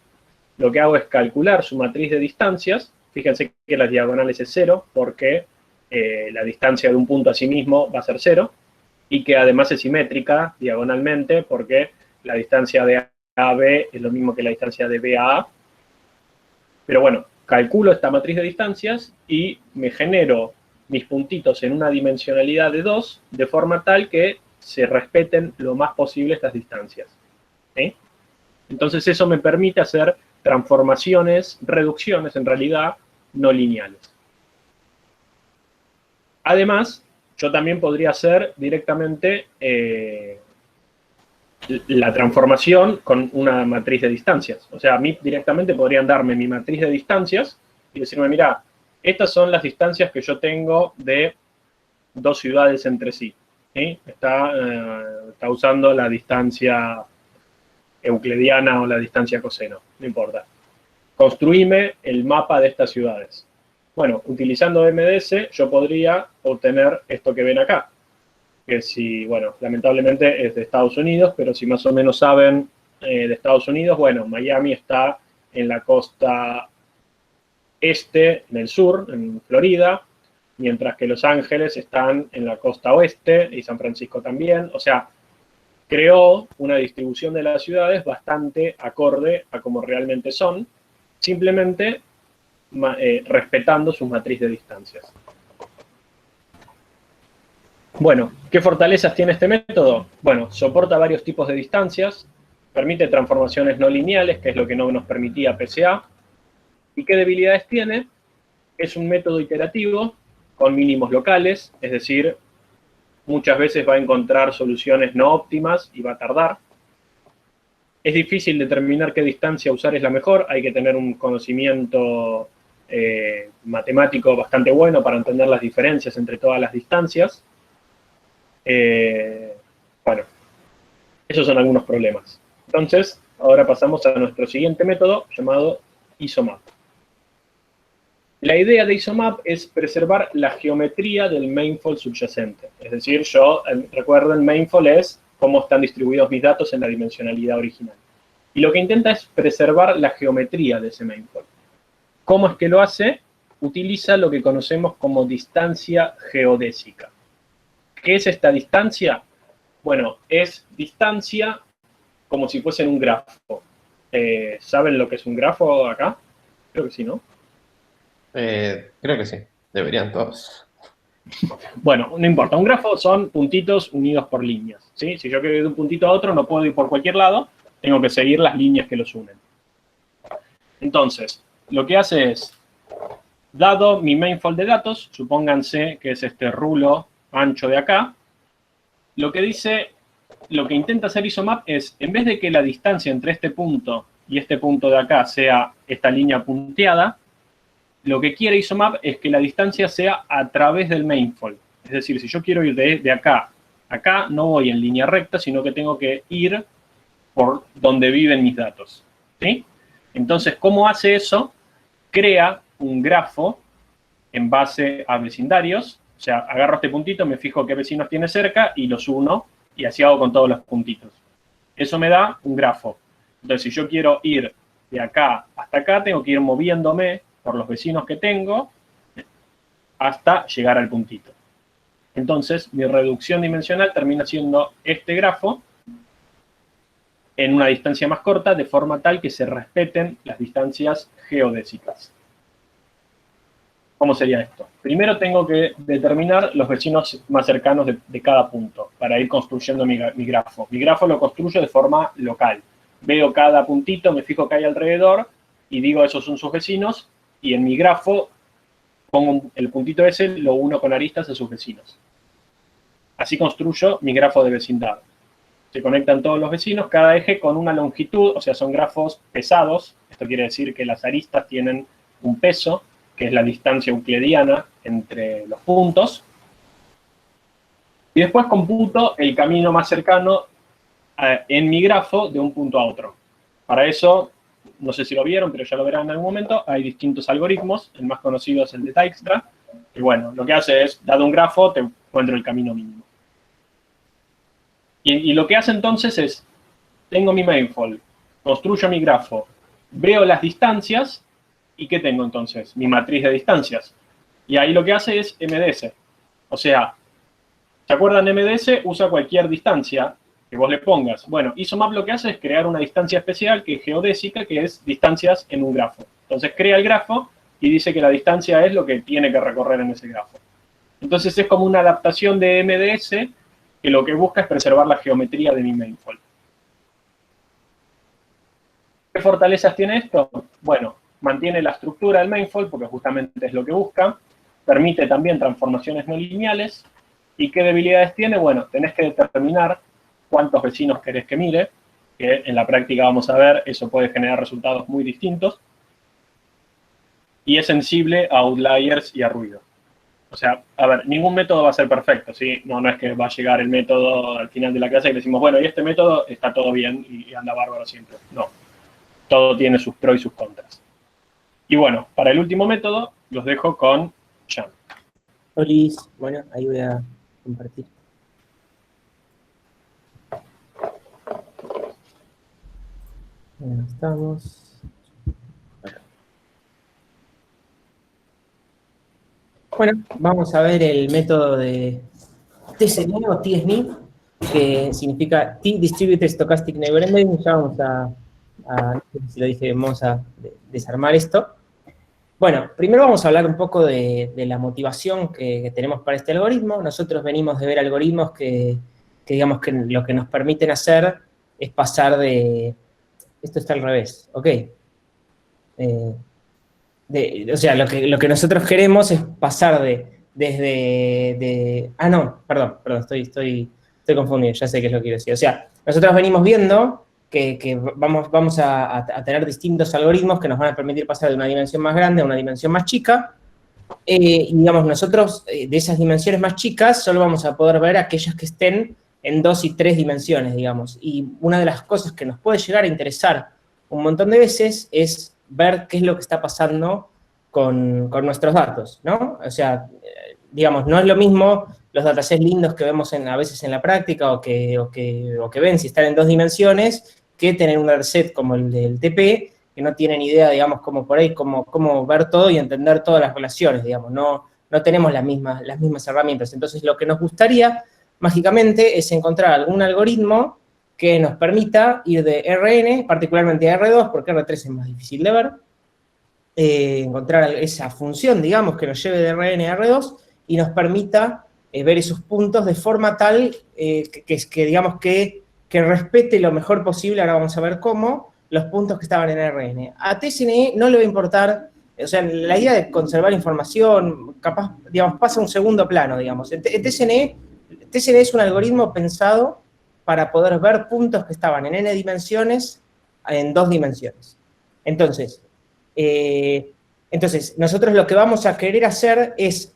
lo que hago es calcular su matriz de distancias. Fíjense que las diagonales es 0, porque la distancia de un punto a sí mismo va a ser 0, y que además es simétrica diagonalmente, porque la distancia de A a B es lo mismo que la distancia de B a A. Pero bueno, calculo esta matriz de distancias y me genero mis puntitos en una dimensionalidad de 2, de forma tal que se respeten lo más posible estas distancias, ¿sí? Entonces eso me permite hacer transformaciones, reducciones en realidad, no lineales. Además, yo también podría hacer directamente la transformación con una matriz de distancias. O sea, a mí directamente podrían darme mi matriz de distancias y decirme, mira, estas son las distancias que yo tengo de 2 ciudades entre sí, ¿sí? Está usando la distancia euclidiana o la distancia coseno, no importa. Construime el mapa de estas ciudades. Bueno, utilizando MDS yo podría obtener esto que ven acá, que si, bueno, lamentablemente es de Estados Unidos, pero si más o menos saben de Estados Unidos, bueno, Miami está en la costa este, en el sur, en Florida, mientras que Los Ángeles están en la costa oeste y San Francisco también. O sea, creó una distribución de las ciudades bastante acorde a como realmente son, simplemente respetando su matriz de distancias. Bueno, ¿qué fortalezas tiene este método? Bueno, soporta varios tipos de distancias, permite transformaciones no lineales, que es lo que no nos permitía PCA. ¿Y qué debilidades tiene? Es un método iterativo con mínimos locales, es decir, muchas veces va a encontrar soluciones no óptimas y va a tardar. Es difícil determinar qué distancia usar es la mejor, hay que tener un conocimiento matemático bastante bueno para entender las diferencias entre todas las distancias. Bueno, esos son algunos problemas. Entonces, ahora pasamos a nuestro siguiente método llamado ISOMAP. La idea de ISOMAP es preservar la geometría del mainfold subyacente. Es decir, recuerden, mainfold es cómo están distribuidos mis datos en la dimensionalidad original. Y lo que intenta es preservar la geometría de ese mainfold. ¿Cómo es que lo hace? Utiliza lo que conocemos como distancia geodésica. ¿Qué es esta distancia? Bueno, es distancia como si fuese un grafo. ¿Saben lo que es un grafo acá? Creo que sí, ¿no? Creo que sí, deberían todos. Bueno, no importa, un grafo son puntitos unidos por líneas, ¿sí? Si yo quiero ir de un puntito a otro, no puedo ir por cualquier lado, tengo que seguir las líneas que los unen. Entonces, lo que hace es, dado mi mainfold de datos, supónganse que es este rulo ancho de acá, lo que intenta hacer ISOMAP es, en vez de que la distancia entre este punto y este punto de acá sea esta línea punteada, lo que quiere ISOMAP es que la distancia sea a través del mainfold. Es decir, si yo quiero ir de acá a acá, no voy en línea recta, sino que tengo que ir por donde viven mis datos, ¿sí? Entonces, ¿cómo hace eso? Crea un grafo en base a vecindarios. O sea, agarro este puntito, me fijo qué vecinos tiene cerca y los uno, y así hago con todos los puntitos. Eso me da un grafo. Entonces, si yo quiero ir de acá hasta acá, tengo que ir moviéndome por los vecinos que tengo hasta llegar al puntito. Entonces, mi reducción dimensional termina siendo este grafo en una distancia más corta, de forma tal que se respeten las distancias geodésicas. ¿Cómo sería esto? Primero tengo que determinar los vecinos más cercanos de cada punto para ir construyendo mi grafo. Mi grafo lo construyo de forma local. Veo cada puntito, me fijo qué hay alrededor y digo esos son sus vecinos, y en mi grafo pongo el puntito ese, lo uno con aristas a sus vecinos. Así construyo mi grafo de vecindad. Se conectan todos los vecinos, cada eje con una longitud, o sea, son grafos pesados. Esto quiere decir que las aristas tienen un peso, que es la distancia euclidiana entre los puntos. Y después computo el camino más cercano en mi grafo de un punto a otro. Para eso, no sé si lo vieron, pero ya lo verán en algún momento, hay distintos algoritmos. El más conocido es el de Dijkstra, que bueno, lo que hace es, dado un grafo, te encuentro el camino mínimo. Y lo que hace entonces es, tengo mi mainfold, construyo mi grafo, veo las distancias, ¿y qué tengo entonces? Mi matriz de distancias. Y ahí lo que hace es MDS. O sea, ¿se acuerdan? MDS usa cualquier distancia que vos le pongas. Bueno, ISOMAP lo que hace es crear una distancia especial que es geodésica, que es distancias en un grafo. Entonces crea el grafo y dice que la distancia es lo que tiene que recorrer en ese grafo. Entonces es como una adaptación de MDS que lo que busca es preservar la geometría de mi mainfold. ¿Qué fortalezas tiene esto? Bueno, mantiene la estructura del mainfold, porque justamente es lo que busca. Permite también transformaciones no lineales. ¿Y qué debilidades tiene? Bueno, tenés que determinar cuántos vecinos querés que mire, que en la práctica vamos a ver, eso puede generar resultados muy distintos. Y es sensible a outliers y a ruido. O sea, a ver, ningún método va a ser perfecto, ¿sí? No es que va a llegar el método al final de la clase y le decimos, bueno, y este método está todo bien y anda bárbaro siempre. No, todo tiene sus pros y sus contras. Y bueno, para el último método, los dejo con Jan. Olis, bueno, ahí voy a compartir. Bueno, estamos. Bueno, vamos a ver el método de TSNE o TSNE, que significa T-Distributed Stochastic Neighbor Embedding. Ya vamos no sé si lo dije, vamos a desarmar esto. Bueno, primero vamos a hablar un poco de la motivación que tenemos para este algoritmo. Nosotros venimos de ver algoritmos que digamos que lo que nos permiten hacer es pasar de... Esto está al revés, ¿ok? O sea, lo que nosotros queremos es pasar no, perdón, estoy confundido, ya sé qué es lo que quiero decir. O sea, nosotros venimos viendo que vamos a tener distintos algoritmos que nos van a permitir pasar de una dimensión más grande a una dimensión más chica. Y digamos, nosotros de esas dimensiones más chicas solo vamos a poder ver aquellas que estén en 2 y 3 dimensiones, digamos. Y una de las cosas que nos puede llegar a interesar un montón de veces es ver qué es lo que está pasando con nuestros datos, ¿no? O sea, digamos, no es lo mismo los datasets lindos que vemos a veces en la práctica o que ven si están en 2 dimensiones que tener un dataset como el del TP, que no tienen idea, digamos, como por ahí, cómo ver todo y entender todas las relaciones, digamos. No tenemos las mismas herramientas. Entonces, lo que nos gustaría, mágicamente, es encontrar algún algoritmo que nos permita ir de RN, particularmente a R2, porque R3 es más difícil de ver, encontrar esa función, digamos, que nos lleve de RN a R2 y nos permita ver esos puntos de forma tal que digamos, que respete lo mejor posible, ahora vamos a ver cómo, los puntos que estaban en RN. A TSNE no le va a importar, o sea, la idea de conservar información, capaz, digamos, pasa a un segundo plano, digamos. En TSNE es un algoritmo pensado para poder ver puntos que estaban en n dimensiones en 2 dimensiones. Entonces, nosotros lo que vamos a querer hacer es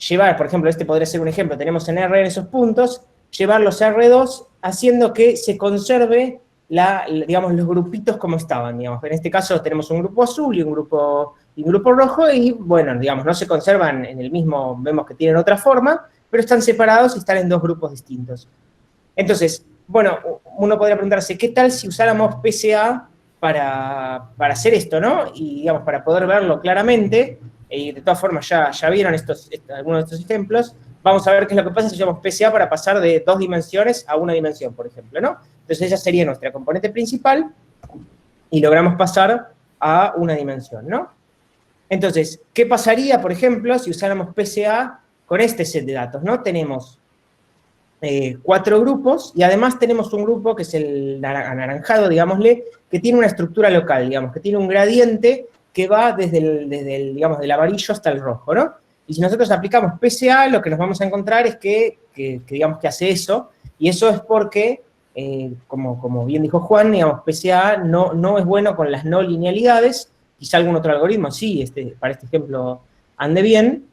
llevar, por ejemplo, este podría ser un ejemplo, tenemos en RN esos puntos, llevarlos a R2 haciendo que se conserve, digamos, los grupitos como estaban, digamos. En este caso tenemos un grupo azul y un grupo rojo y, bueno, digamos, no se conservan en el mismo, vemos que tienen otra forma, pero están separados y están en 2 grupos distintos. Entonces, bueno, uno podría preguntarse, ¿qué tal si usáramos PCA para hacer esto, ¿no? Y, digamos, para poder verlo claramente, y de todas formas ya vieron algunos de estos ejemplos, vamos a ver qué es lo que pasa si usamos PCA para pasar de 2 dimensiones a 1 dimensión, por ejemplo, ¿no? Entonces esa sería nuestra componente principal y logramos pasar a 1 dimensión, ¿no? Entonces, ¿qué pasaría, por ejemplo, si usáramos PCA con este set de datos, ¿no? Tenemos 4 grupos y además tenemos un grupo que es el anaranjado, digámosle, que tiene una estructura local, digamos, que tiene un gradiente que va desde el digamos, del amarillo hasta el rojo, ¿no? Y si nosotros aplicamos PCA, lo que nos vamos a encontrar es que digamos, que hace eso, y eso es porque, como bien dijo Juan, digamos, PCA no es bueno con las no linealidades, quizá algún otro algoritmo sí, para este ejemplo ande bien,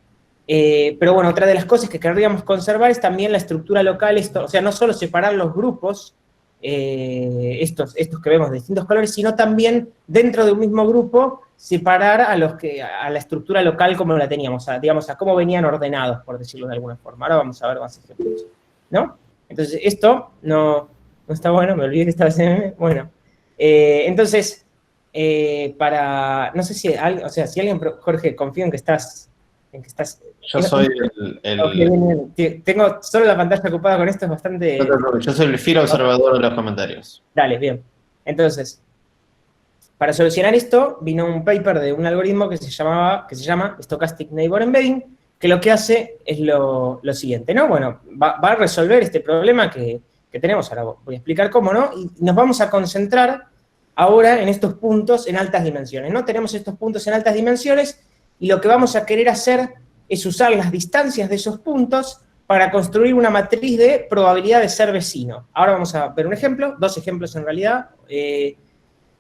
pero bueno, otra de las cosas que querríamos conservar es también la estructura local, o sea, no solo separar los grupos, estos que vemos de distintos colores, sino también dentro de un mismo grupo separar a la estructura local como la teníamos, digamos, a cómo venían ordenados, por decirlo de alguna forma. Ahora vamos a ver más ejemplos, ¿no? Entonces, esto no está bueno, me olvidé que estaba en... Bueno, entonces, no sé si alguien, Jorge, confío en que estás... Yo soy Tengo solo la pantalla ocupada con esto, es bastante... Yo soy el fiel observador de los comentarios. Dale, bien. Entonces, para solucionar esto, vino un paper de un algoritmo que se llama Stochastic Neighbor Embedding, que lo que hace es lo siguiente, ¿no? Bueno, va a resolver este problema que tenemos, ahora voy a explicar cómo, ¿no? Y nos vamos a concentrar ahora en estos puntos en altas dimensiones, ¿no? Tenemos estos puntos en altas dimensiones y lo que vamos a querer hacer es usar las distancias de esos puntos para construir una matriz de probabilidad de ser vecino. Ahora vamos a ver un ejemplo, 2 ejemplos en realidad,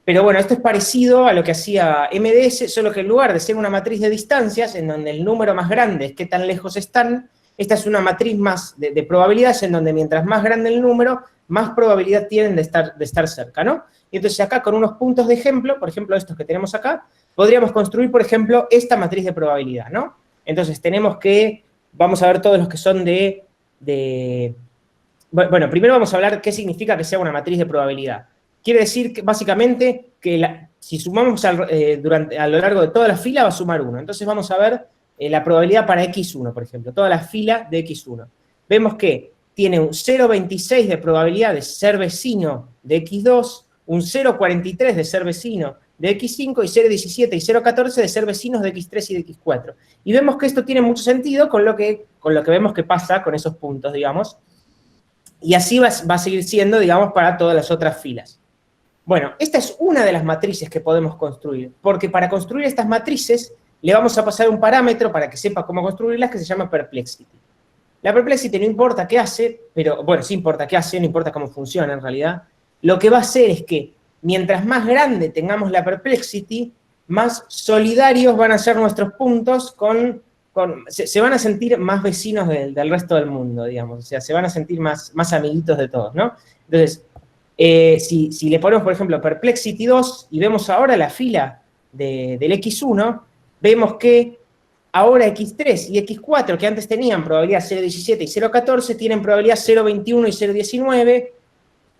pero bueno, esto es parecido a lo que hacía MDS, solo que en lugar de ser una matriz de distancias, en donde el número más grande es qué tan lejos están, esta es una matriz más de probabilidades, en donde mientras más grande el número, más probabilidad tienen de estar cerca, ¿no? Y entonces acá con unos puntos de ejemplo, por ejemplo estos que tenemos acá, podríamos construir, por ejemplo, esta matriz de probabilidad, ¿no? Entonces tenemos que, vamos a ver todos los que son bueno, primero vamos a hablar qué significa que sea una matriz de probabilidad. Quiere decir que básicamente que si sumamos a lo largo de toda la fila va a sumar 1. Entonces vamos a ver la probabilidad para X1, por ejemplo, toda la fila de X1. Vemos que tiene un 0,26 de probabilidad de ser vecino de X2, un 0,43 de ser vecino de X5 y 0,17 y 0,14 de ser vecinos de X3 y de X4. Y vemos que esto tiene mucho sentido con lo que vemos que pasa con esos puntos, digamos. Y así va a seguir siendo, digamos, para todas las otras filas. Bueno, esta es una de las matrices que podemos construir, porque para construir estas matrices le vamos a pasar un parámetro para que sepa cómo construirlas que se llama perplexity. La perplexity no importa qué hace, pero, bueno, sí importa qué hace, no importa cómo funciona en realidad. Lo que va a hacer es que mientras más grande tengamos la perplexity, más solidarios van a ser nuestros puntos se van a sentir más vecinos del resto del mundo, digamos. O sea, se van a sentir más amiguitos de todos, ¿no? Entonces, si le ponemos, por ejemplo, perplexity 2 y vemos ahora la fila del X1, vemos que ahora X3 y X4, que antes tenían probabilidad 0,17 y 0,14, tienen probabilidad 0,21 y 0,19.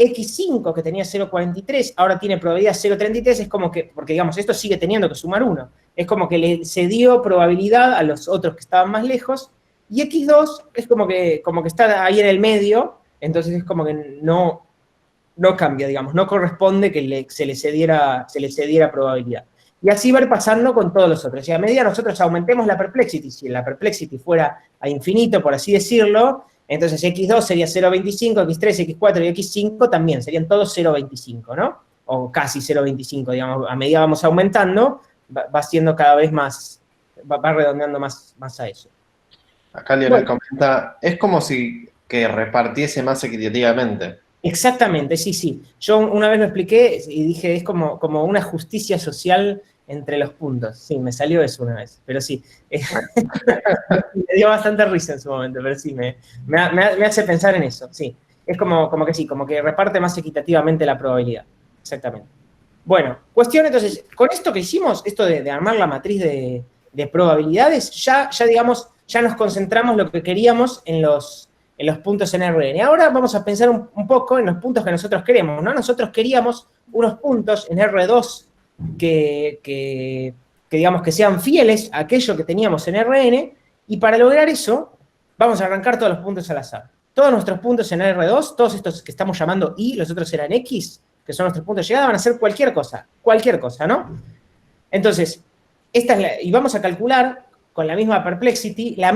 X5, que tenía 0,43, ahora tiene probabilidad 0,33, es como que, porque digamos, esto sigue teniendo que sumar 1. Es como que le cedió probabilidad a los otros que estaban más lejos, y X2 es como que está ahí en el medio, entonces es como que no cambia, digamos, no corresponde que se le cediera probabilidad. Y así va a ir pasando con todos los otros. Y a medida nosotros aumentemos la perplexity, si la perplexity fuera a infinito, por así decirlo, entonces X2 sería 0,25, X3, X4 y X5 también serían todos 0,25, ¿no? O casi 0,25, digamos, a medida vamos aumentando, va siendo cada vez más, va redondeando más a eso. Acá Lionel comenta, es como si que repartiese más equitativamente. Exactamente, sí. Yo una vez lo expliqué y dije, es como una justicia social entre los puntos. Sí, me salió eso una vez, pero sí. Me dio bastante risa en su momento, pero sí, me hace pensar en eso, sí. Es como que sí, como que reparte más equitativamente la probabilidad. Exactamente. Bueno, cuestión entonces, con esto que hicimos, esto de armar la matriz de probabilidades, ya digamos, ya nos concentramos lo que queríamos en los puntos en RN. Ahora vamos a pensar un poco en los puntos que nosotros queremos, ¿no? Nosotros queríamos unos puntos en R2 que digamos que sean fieles a aquello que teníamos en RN, y para lograr eso vamos a arrancar todos los puntos al azar. Todos nuestros puntos en R2, todos estos que estamos llamando Y, los otros eran X, que son nuestros puntos de llegada, van a ser cualquier cosa, ¿no? Entonces, y vamos a calcular con la misma perplexity, la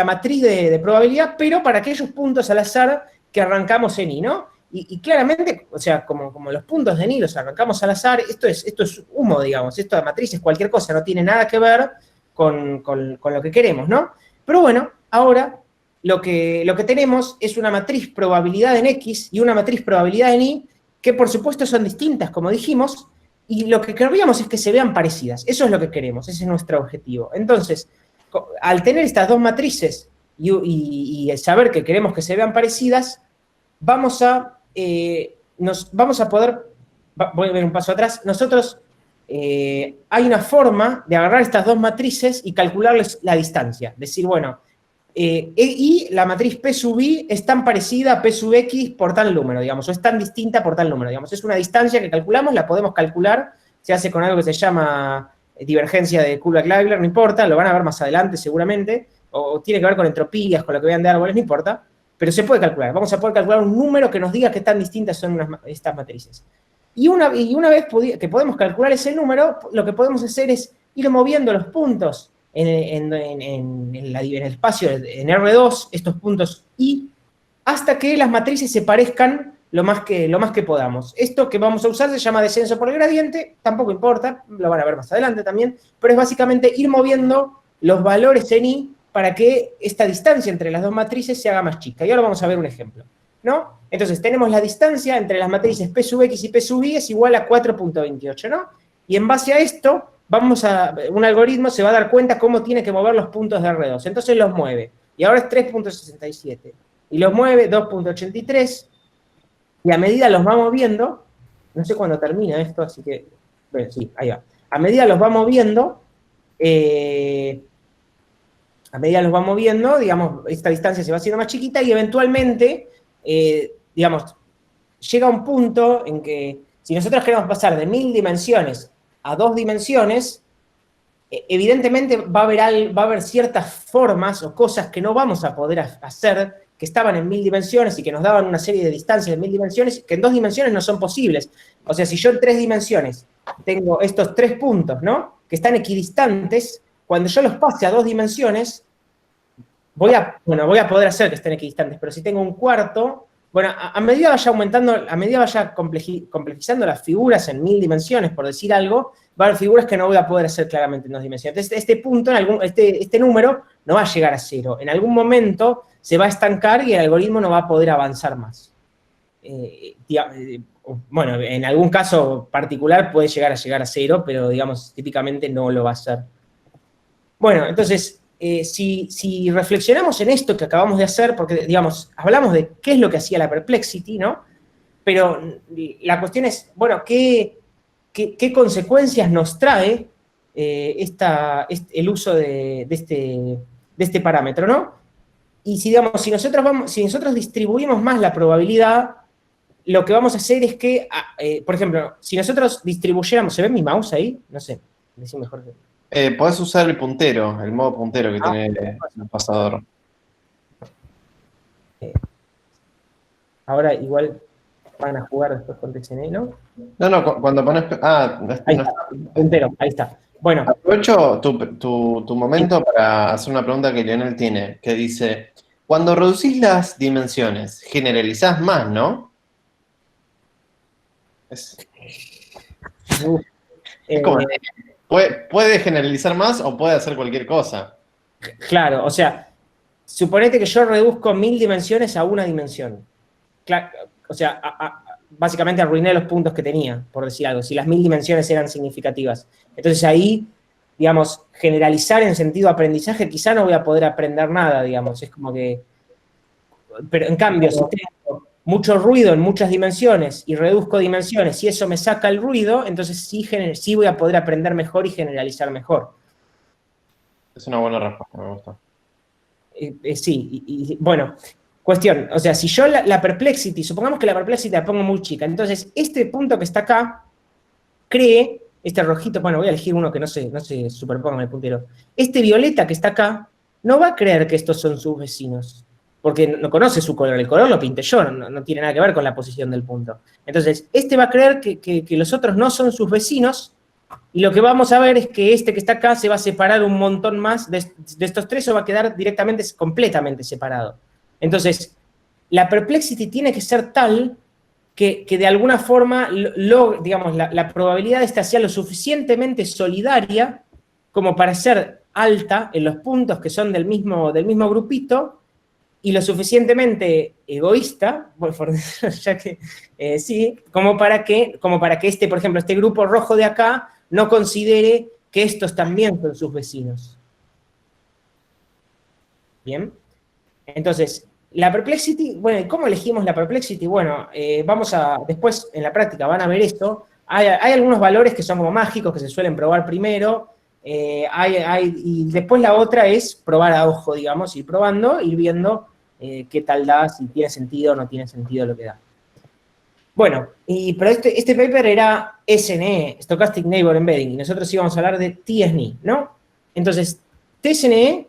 matriz de probabilidad, pero para aquellos puntos al azar que arrancamos en I, ¿no? Y claramente, o sea, como los puntos de Ni los arrancamos al azar, esto es humo, digamos, esto de matriz es cualquier cosa, no tiene nada que ver con lo que queremos, ¿no? Pero bueno, ahora lo que tenemos es una matriz probabilidad en X y una matriz probabilidad en Y, que por supuesto son distintas, como dijimos, y lo que querríamos es que se vean parecidas. Eso es lo que queremos, ese es nuestro objetivo. Entonces, al tener estas dos matrices y saber que queremos que se vean parecidas, vamos a poder, voy a ver un paso atrás, nosotros hay una forma de agarrar estas dos matrices y calcularles la distancia. Decir, bueno, y la matriz P sub I es tan parecida a P sub X por tal número, digamos, o es tan distinta por tal número, digamos. Es una distancia que calculamos, la podemos calcular, se hace con algo que se llama divergencia de Kullback-Leibler, no importa, lo van a ver más adelante seguramente, o tiene que ver con entropías, con lo que vean de árboles, no importa, pero se puede calcular. Vamos a poder calcular un número que nos diga qué tan distintas son estas matrices. Y una vez que podemos calcular ese número, lo que podemos hacer es ir moviendo los puntos en el espacio, en R2, estos puntos I, hasta que las matrices se parezcan lo más que podamos. Esto que vamos a usar se llama descenso por el gradiente, tampoco importa, lo van a ver más adelante también, pero es básicamente ir moviendo los valores en I para que esta distancia entre las dos matrices se haga más chica. Y ahora vamos a ver un ejemplo, ¿no? Entonces, tenemos la distancia entre las matrices P sub X y P sub Y es igual a 4.28, ¿no? Y en base a esto, un algoritmo se va a dar cuenta cómo tiene que mover los puntos de R2. Entonces los mueve. Y ahora es 3.67. Y los mueve 2.83. Y a medida los va moviendo, no sé cuándo termina esto, así que, bueno, sí, ahí va. a medida los va moviendo, digamos, esta distancia se va haciendo más chiquita y eventualmente, digamos, llega un punto en que si nosotros queremos pasar de 1000 dimensiones a 2 dimensiones, evidentemente va a haber ciertas formas o cosas que no vamos a poder hacer, que estaban en 1000 dimensiones y que nos daban una serie de distancias de 1000 dimensiones, que en 2 dimensiones no son posibles. O sea, si yo en 3 dimensiones tengo estos 3 puntos, ¿no? Que están equidistantes, cuando yo los pase a 2 dimensiones, voy a poder hacer que estén equidistantes, pero si tengo un cuarto, bueno, a medida vaya aumentando, a medida vaya complejizando las figuras en 1000 dimensiones, por decir algo, va a haber figuras que no voy a poder hacer claramente en 2 dimensiones. Entonces, este punto, este número, no va a llegar a 0. En algún momento se va a estancar y el algoritmo no va a poder avanzar más. Bueno, en algún caso particular puede llegar a 0, pero, digamos, típicamente no lo va a hacer. Bueno, entonces, si reflexionamos en esto que acabamos de hacer, porque, digamos, hablamos de qué es lo que hacía la Perplexity, ¿no? Pero la cuestión es, bueno, ¿qué consecuencias nos trae el uso de este parámetro, ¿no? Y si nosotros distribuimos más la probabilidad, lo que vamos a hacer es que, por ejemplo, si nosotros distribuyéramos, ¿se ve mi mouse ahí? No sé, decir mejor. Podés usar el puntero, el modo puntero que tiene el pasador. Ahora igual van a jugar después con TCN, ¿no? No, cuando pones... Ahí está, puntero, ahí está. Bueno. Aprovecho tu momento para hacer una pregunta que Lionel tiene, que dice, cuando reducís las dimensiones, generalizás más, ¿no? Es como, puede generalizar más o puede hacer cualquier cosa. Claro, o sea, suponete que yo reduzco 1000 dimensiones a una dimensión. Claro, o sea, básicamente arruiné los puntos que tenía, por decir algo, si las 1000 dimensiones eran significativas. Entonces ahí, digamos, generalizar en sentido aprendizaje, quizá no voy a poder aprender nada, digamos, es como que... Pero en cambio, si tengo mucho ruido en muchas dimensiones y reduzco dimensiones y eso me saca el ruido, entonces sí voy a poder aprender mejor y generalizar mejor. Es una buena respuesta, me gusta. Sí, bueno, cuestión, o sea, si yo la Perplexity, supongamos que la Perplexity la pongo muy chica, entonces este punto que está acá, cree, este rojito, bueno, voy a elegir uno que no se superponga en el puntero, este violeta que está acá, no va a creer que estos son sus vecinos, porque no conoce su color, el color lo pinté yo, no tiene nada que ver con la posición del punto. Entonces, este va a creer que los otros no son sus vecinos, y lo que vamos a ver es que este que está acá se va a separar un montón más de estos tres, o va a quedar directamente, completamente separado. Entonces, la Perplexity tiene que ser tal que de alguna forma, digamos, la probabilidad de esta sea lo suficientemente solidaria como para ser alta en los puntos que son del mismo grupito, y lo suficientemente egoísta, ya que sí, como para que este, por ejemplo, este grupo rojo de acá no considere que estos también son sus vecinos. Bien. Entonces, la Perplexity, bueno, ¿y cómo elegimos la Perplexity? Bueno, después en la práctica van a ver esto. Hay algunos valores que son como mágicos, que se suelen probar primero, y después la otra es probar a ojo, digamos, ir probando, ir viendo qué tal da, si tiene sentido o no tiene sentido lo que da. Bueno, pero este paper era SNE, Stochastic Neighbor Embedding, y nosotros íbamos a hablar de TSNE, ¿no? Entonces, TSNE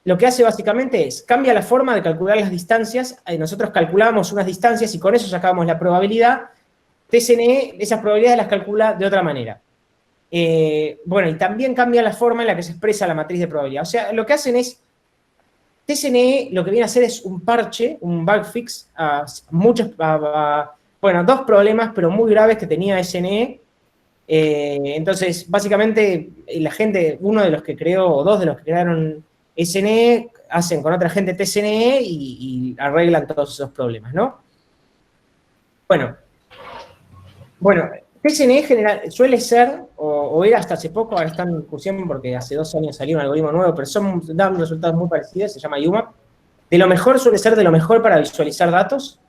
lo que hace básicamente es, cambia la forma de calcular las distancias, nosotros calculamos unas distancias y con eso sacamos la probabilidad. TSNE, esas probabilidades las calcula de otra manera. Bueno, y también cambia la forma en la que se expresa la matriz de probabilidad. O sea, lo que hacen es, TSNE lo que viene a hacer es un parche, un bug fix, bueno, dos problemas, pero muy graves que tenía SNE. Entonces, básicamente, la gente, uno de los que creó, o dos de los que crearon SNE, hacen con otra gente TSNE y arreglan todos esos problemas, ¿no? Bueno, TSNE general, suele ser, o era hasta hace poco, ahora está en discusión porque hace 2 años salió un algoritmo nuevo, pero dan resultados muy parecidos, se llama UMAP. Suele ser de lo mejor para visualizar datos.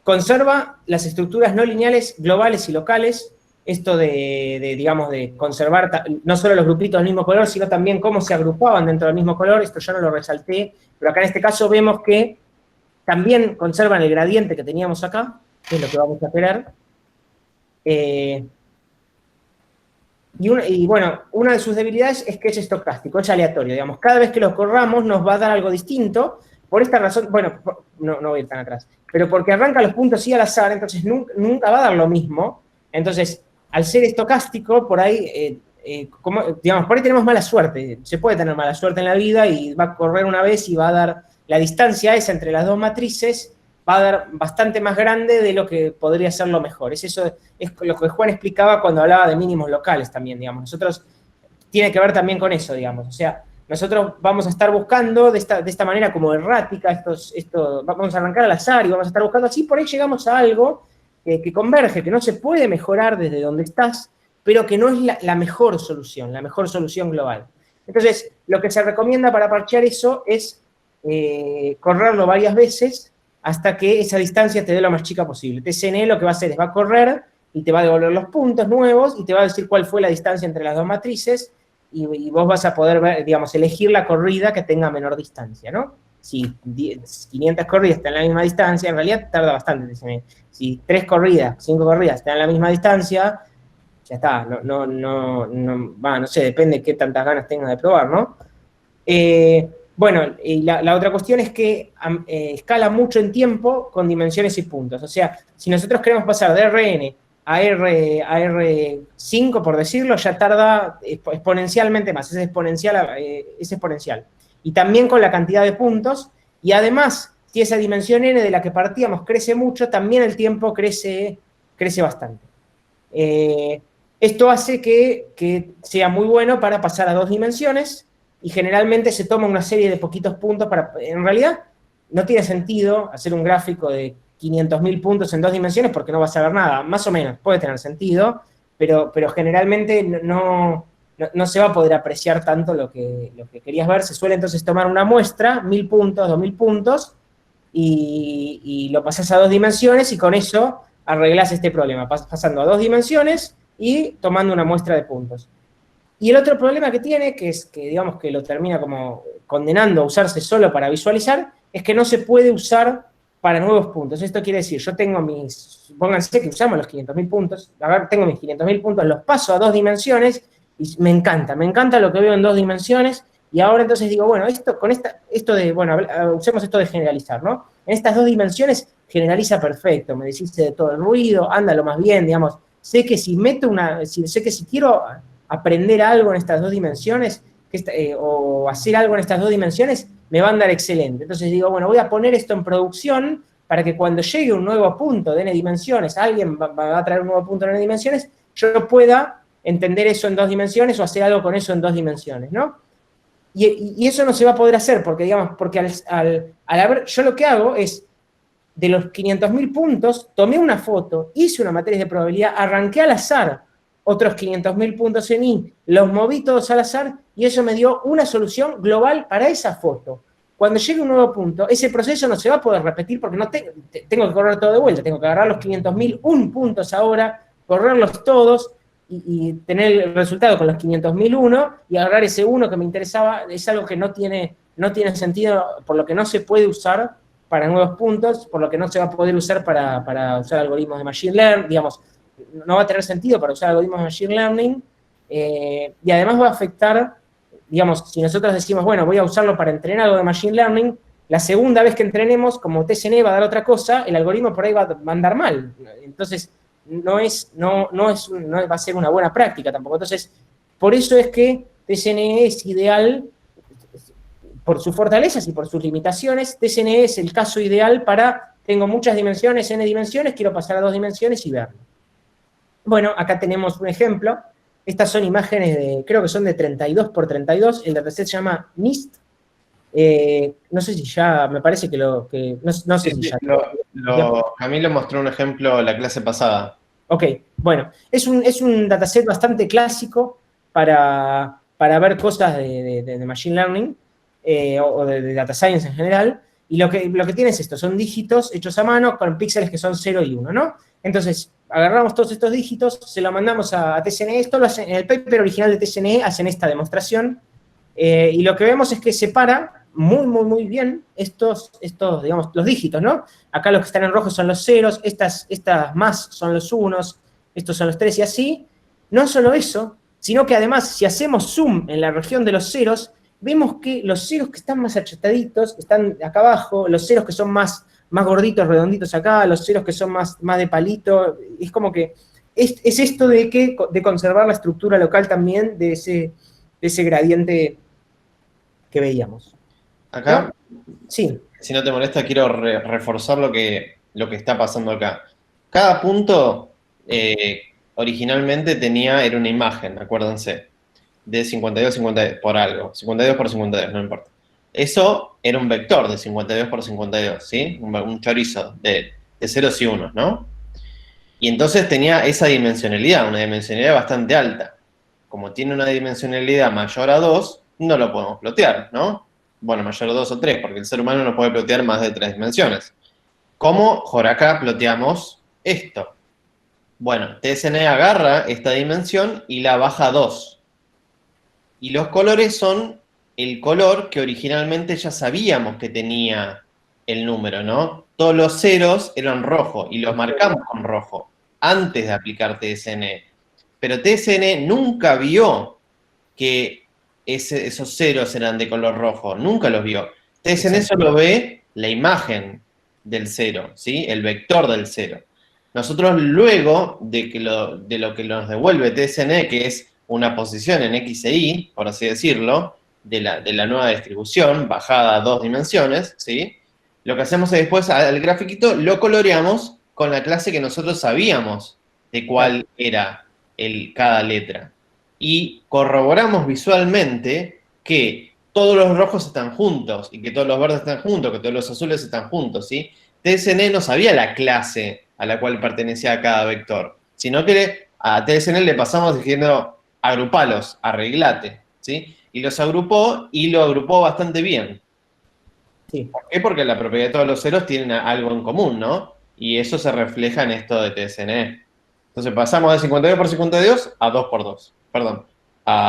Conserva las estructuras no lineales globales y locales, esto digamos, de conservar no solo los grupitos del mismo color, sino también cómo se agrupaban dentro del mismo color. Esto ya no lo resalté, pero acá en este caso vemos que también conservan el gradiente que teníamos acá, que es lo que vamos a querer. Y bueno, una de sus debilidades es que es estocástico, es aleatorio, digamos. Cada vez que lo corramos nos va a dar algo distinto. Por esta razón, bueno, no voy a ir tan atrás, pero porque arranca los puntos sí al azar, entonces nunca va a dar lo mismo. Entonces, al ser estocástico, por ahí, digamos, por ahí tenemos mala suerte. Se puede tener mala suerte en la vida y va a correr una vez y va a dar la distancia esa entre las dos matrices, va a dar bastante más grande de lo que podría ser lo mejor. Es lo que Juan explicaba cuando hablaba de mínimos locales también, digamos. Nosotros, tiene que ver también con eso, digamos. O sea, nosotros vamos a estar buscando de esta manera como errática, vamos a arrancar al azar y vamos a estar buscando así, por ahí llegamos a algo que converge, que no se puede mejorar desde donde estás, pero que no es la mejor solución global. Entonces, lo que se recomienda para parchear eso es correrlo varias veces hasta que esa distancia te dé lo más chica posible. TCNE lo que va a hacer es va a correr y te va a devolver los puntos nuevos y te va a decir cuál fue la distancia entre las dos matrices y vos vas a poder ver, digamos, elegir la corrida que tenga menor distancia, ¿no? Si 500 corridas están en la misma distancia, en realidad tarda bastante TCNE. Si 3 corridas, 5 corridas están en la misma distancia, ya está, no sé, depende de qué tantas ganas tengas de probar, ¿no? Bueno, y la otra cuestión es que escala mucho en tiempo con dimensiones y puntos. O sea, si nosotros queremos pasar de Rn a R5, por decirlo, ya tarda exponencialmente más, es exponencial. Y también con la cantidad de puntos, y además, si esa dimensión n de la que partíamos crece mucho, también el tiempo crece bastante. Esto hace que sea muy bueno para pasar a 2 dimensiones, y generalmente se toma una serie de poquitos puntos en realidad, no tiene sentido hacer un gráfico de 500.000 puntos en 2 dimensiones porque no vas a ver nada. Más o menos, puede tener sentido, pero generalmente no se va a poder apreciar tanto lo que querías ver. Se suele entonces tomar una muestra, 1.000 puntos, 2.000 puntos, y lo pasas a 2 dimensiones y con eso arreglás este problema, pasando a 2 dimensiones y tomando una muestra de puntos. Y el otro problema que tiene, que es que digamos que lo termina como condenando a usarse solo para visualizar, es que no se puede usar para nuevos puntos. Esto quiere decir, yo tengo pónganse que usamos los 500.000 puntos, a ver, tengo mis 500.000 puntos, los paso a 2 dimensiones y me encanta lo que veo en 2 dimensiones, y ahora entonces digo, bueno, usemos esto de generalizar, ¿no? En estas 2 dimensiones generaliza perfecto, me deshice de todo el ruido, anda lo más bien, digamos, sé que si quiero aprender algo en estas 2 dimensiones, o hacer algo en estas 2 dimensiones, me va a andar excelente. Entonces digo, bueno, voy a poner esto en producción para que cuando llegue un nuevo punto de n dimensiones, alguien va a traer un nuevo punto de n dimensiones, yo pueda entender eso en 2 dimensiones o hacer algo con eso en 2 dimensiones, ¿no? Y eso no se va a poder hacer porque yo lo que hago es, de los 500.000 puntos, tomé una foto, hice una matriz de probabilidad, arranqué al azar otros 500.000 puntos en I, los moví todos al azar y eso me dio una solución global para esa foto. Cuando llegue un nuevo punto, ese proceso no se va a poder repetir porque tengo que correr todo de vuelta, tengo que agarrar los 500.001 puntos ahora, correrlos todos y tener el resultado con los 500.001 y agarrar ese uno que me interesaba. Es algo que no tiene sentido, por lo que no se puede usar para nuevos puntos, por lo que no se va a poder usar para usar algoritmos de Machine Learning, digamos, no va a tener sentido para usar algoritmos de Machine Learning, y además va a afectar, digamos, si nosotros decimos, bueno, voy a usarlo para entrenar algo de Machine Learning, la segunda vez que entrenemos, como TCNE va a dar otra cosa, el algoritmo por ahí va a andar mal. Entonces, no va a ser una buena práctica tampoco. Entonces, por eso es que TCNE es ideal, por sus fortalezas y por sus limitaciones. TCNE es el caso ideal para, tengo muchas dimensiones, n dimensiones, quiero pasar a 2 dimensiones y verlo. Bueno, acá tenemos un ejemplo. Estas son imágenes creo que son de 32 por 32. El dataset se llama NIST. No sé si ya, me parece que no sé si ya. Camilo mostró un ejemplo la clase pasada. Ok, bueno, es un dataset bastante clásico para ver cosas de Machine Learning o de Data Science en general. Y lo que tiene es esto, son dígitos hechos a mano con píxeles que son 0 y 1, ¿no? Entonces, agarramos todos estos dígitos, se lo mandamos a TSNE, esto lo hacen, en el paper original de TSNE hacen esta demostración, y lo que vemos es que separa muy bien estos, digamos, los dígitos, ¿no? Acá los que están en rojo son los ceros, estas más son los unos, estos son los tres y así. No solo eso, sino que además, si hacemos zoom en la región de los ceros, vemos que los ceros que están más achataditos están acá abajo, los ceros que son más gorditos, redonditos acá, los ceros que son más de palito. Es como que es esto de conservar la estructura local también de ese gradiente que veíamos. Acá, ¿No? Sí. si no te molesta, quiero reforzar lo que está pasando acá. Cada punto originalmente era una imagen, acuérdense, de 52 por algo, 52 por 52, no importa. Eso era un vector de 52 por 52, ¿sí? Un chorizo de ceros y unos, ¿no? Y entonces tenía esa dimensionalidad, una dimensionalidad bastante alta. Como tiene una dimensionalidad mayor a 2, no lo podemos plotear, ¿no? Bueno, mayor a 2 o 3, porque el ser humano no puede plotear más de 3 dimensiones. ¿Cómo por acá ploteamos esto? Bueno, TSNE agarra esta dimensión y la baja a 2. Y los colores son el color que originalmente ya sabíamos que tenía el número, ¿no? Todos los ceros eran rojo y los marcamos con rojo antes de aplicar TSNE. Pero TSNE nunca vio que esos ceros eran de color rojo, nunca los vio. TSNE solo ve la imagen del cero, ¿sí? El vector del cero. Nosotros luego de lo que nos devuelve TSNE, que es una posición en X e Y, por así decirlo, de la nueva distribución, bajada a 2 dimensiones, ¿sí? Lo que hacemos es después al grafiquito lo coloreamos con la clase que nosotros sabíamos de cuál era cada letra. Y corroboramos visualmente que todos los rojos están juntos, y que todos los verdes están juntos, que todos los azules están juntos, ¿sí? TSNE no sabía la clase a la cual pertenecía cada vector, sino que a TSNE le pasamos diciendo, agrupalos, arreglate, ¿sí? Y los agrupó, y lo agrupó bastante bien. Sí. ¿Por qué? Porque la propiedad de todos los ceros tienen algo en común, ¿no? Y eso se refleja en esto de TSNE. Entonces pasamos de 52 por 52 a 2 por 2. Perdón.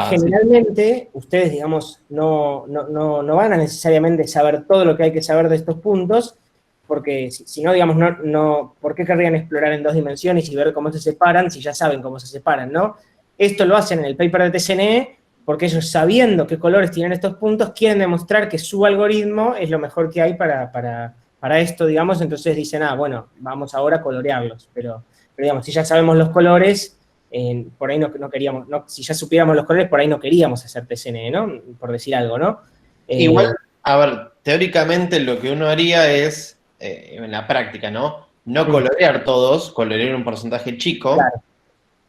Generalmente, ustedes, digamos, no van a necesariamente saber todo lo que hay que saber de estos puntos, porque si no, digamos, ¿por qué querrían explorar en 2 dimensiones y ver cómo se separan si ya saben cómo se separan, ¿no? Esto lo hacen en el paper de TSNE porque ellos, sabiendo qué colores tienen estos puntos, quieren demostrar que su algoritmo es lo mejor que hay para esto, digamos. Entonces dicen, bueno, vamos ahora a colorearlos, pero digamos, si ya sabemos los colores, por ahí no queríamos, si ya supiéramos los colores, por ahí no queríamos hacer TSNE, ¿no? Por decir algo, ¿no? Igual, a ver, teóricamente lo que uno haría es, en la práctica, ¿no? No colorear todos, colorear un porcentaje chico, claro,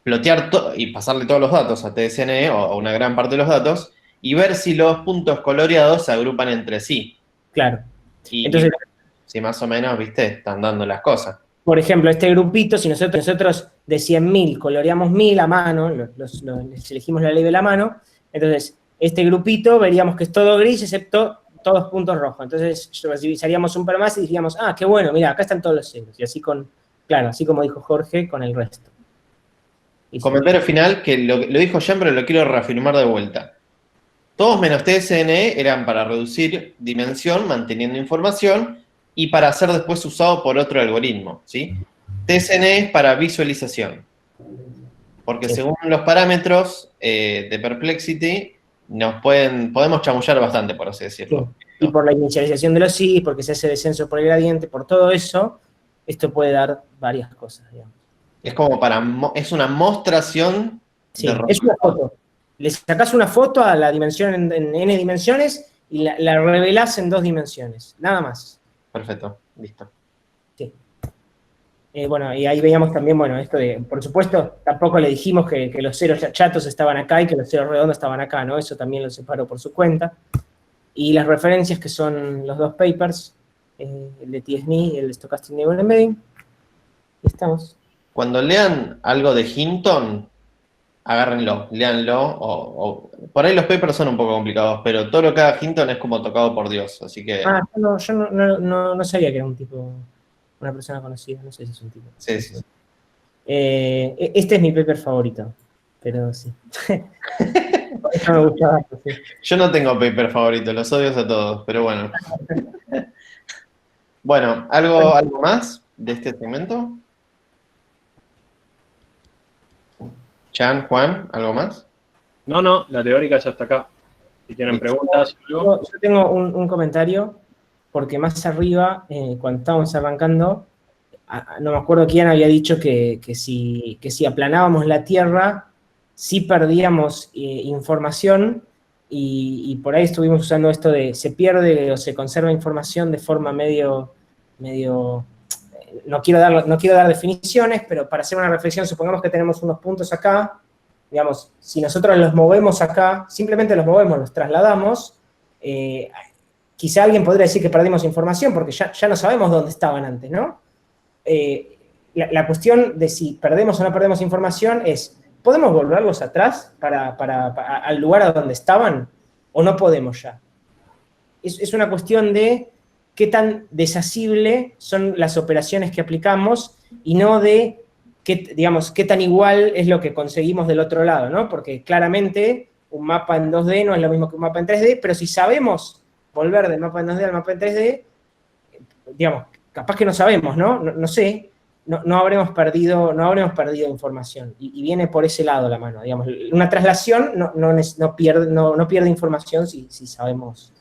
plotear y pasarle todos los datos a TSNE, o una gran parte de los datos, y ver si los puntos coloreados se agrupan entre sí. Claro. Y entonces, si más o menos, viste, están dando las cosas. Por ejemplo, este grupito, si nosotros de 100.000 coloreamos 1.000 a mano, les elegimos la ley de la mano, entonces este grupito veríamos que es todo gris excepto todos puntos rojos. Entonces revisaríamos un par más y diríamos, qué bueno, mira, acá están todos los ceros. Y así así como dijo Jorge, con el resto. Comentario final, que lo dijo Jean, pero lo quiero reafirmar de vuelta. Todos menos TSNE eran para reducir dimensión, manteniendo información, y para ser después usado por otro algoritmo, ¿sí? TSNE es para visualización. Porque según los parámetros de Perplexity, podemos chamullar bastante, por así decirlo. Sí. Y por la inicialización de los sí, porque se hace descenso por el gradiente, por todo eso, esto puede dar varias cosas, digamos. Es como es una mostración. Sí, es una foto. Le sacás una foto a la dimensión en n dimensiones y la revelás en 2 dimensiones, nada más. Perfecto, listo. Sí. Bueno, y ahí veíamos también, bueno, esto de, por supuesto, tampoco le dijimos que los ceros chatos estaban acá y que los ceros redondos estaban acá, ¿no? Eso también lo separó por su cuenta. Y las referencias, que son los 2 papers, el de TSNE y el de Stochastic Neighbor Embedding. Y estamos. Cuando lean algo de Hinton, agárrenlo, léanlo, o por ahí los papers son un poco complicados, pero todo lo que haga Hinton es como tocado por Dios, así que... yo no sabía que era un tipo, una persona conocida, no sé si es un tipo. Sí. Este es mi paper favorito, pero sí. Eso me gustaba. Sí. Yo no tengo paper favorito, los odio a todos, pero bueno. Bueno, ¿algo más de este segmento? Chan, Juan, ¿algo más? No, la teórica ya está acá. Si tienen preguntas. Yo tengo un comentario, porque más arriba, cuando estábamos arrancando, no me acuerdo quién había dicho que si aplanábamos la Tierra, sí perdíamos información, y por ahí estuvimos usando esto de se pierde o se conserva información de forma medio no quiero dar definiciones, pero para hacer una reflexión, supongamos que tenemos unos puntos acá, digamos, si nosotros los movemos acá, simplemente los movemos, los trasladamos, quizá alguien podría decir que perdimos información porque ya no sabemos dónde estaban antes, ¿no? La cuestión de si perdemos o no perdemos información es, ¿podemos volverlos atrás al lugar a donde estaban o no podemos ya? Es una cuestión de qué tan desasible son las operaciones que aplicamos y no de qué tan igual es lo que conseguimos del otro lado, ¿no? Porque claramente un mapa en 2D no es lo mismo que un mapa en 3D, pero si sabemos volver del mapa en 2D al mapa en 3D, digamos, capaz que no sabemos, ¿no? No sé, no habremos perdido información. Y viene por ese lado la mano, digamos. Una traslación no pierde información si sabemos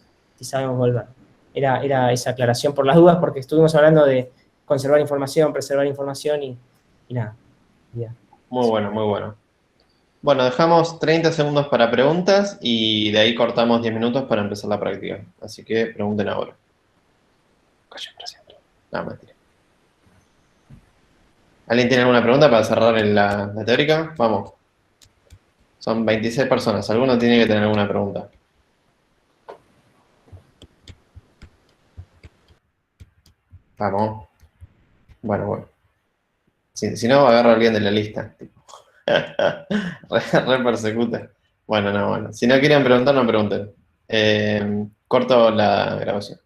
volver. Era esa aclaración por las dudas, porque estuvimos hablando de conservar información, preservar información y nada. Yeah. Muy bueno, muy bueno. Bueno, dejamos 30 segundos para preguntas y de ahí cortamos 10 minutos para empezar la práctica. Así que pregunten ahora. Callen para siempre. No, mentira. ¿Alguien tiene alguna pregunta para cerrar en la teórica? Vamos. Son 26 personas. Alguno tiene que tener alguna pregunta. Vamos. Bueno. Si no, agarra a alguien de la lista. Re persecuta. Bueno. Si no quieren preguntar, no pregunten. Corto la grabación.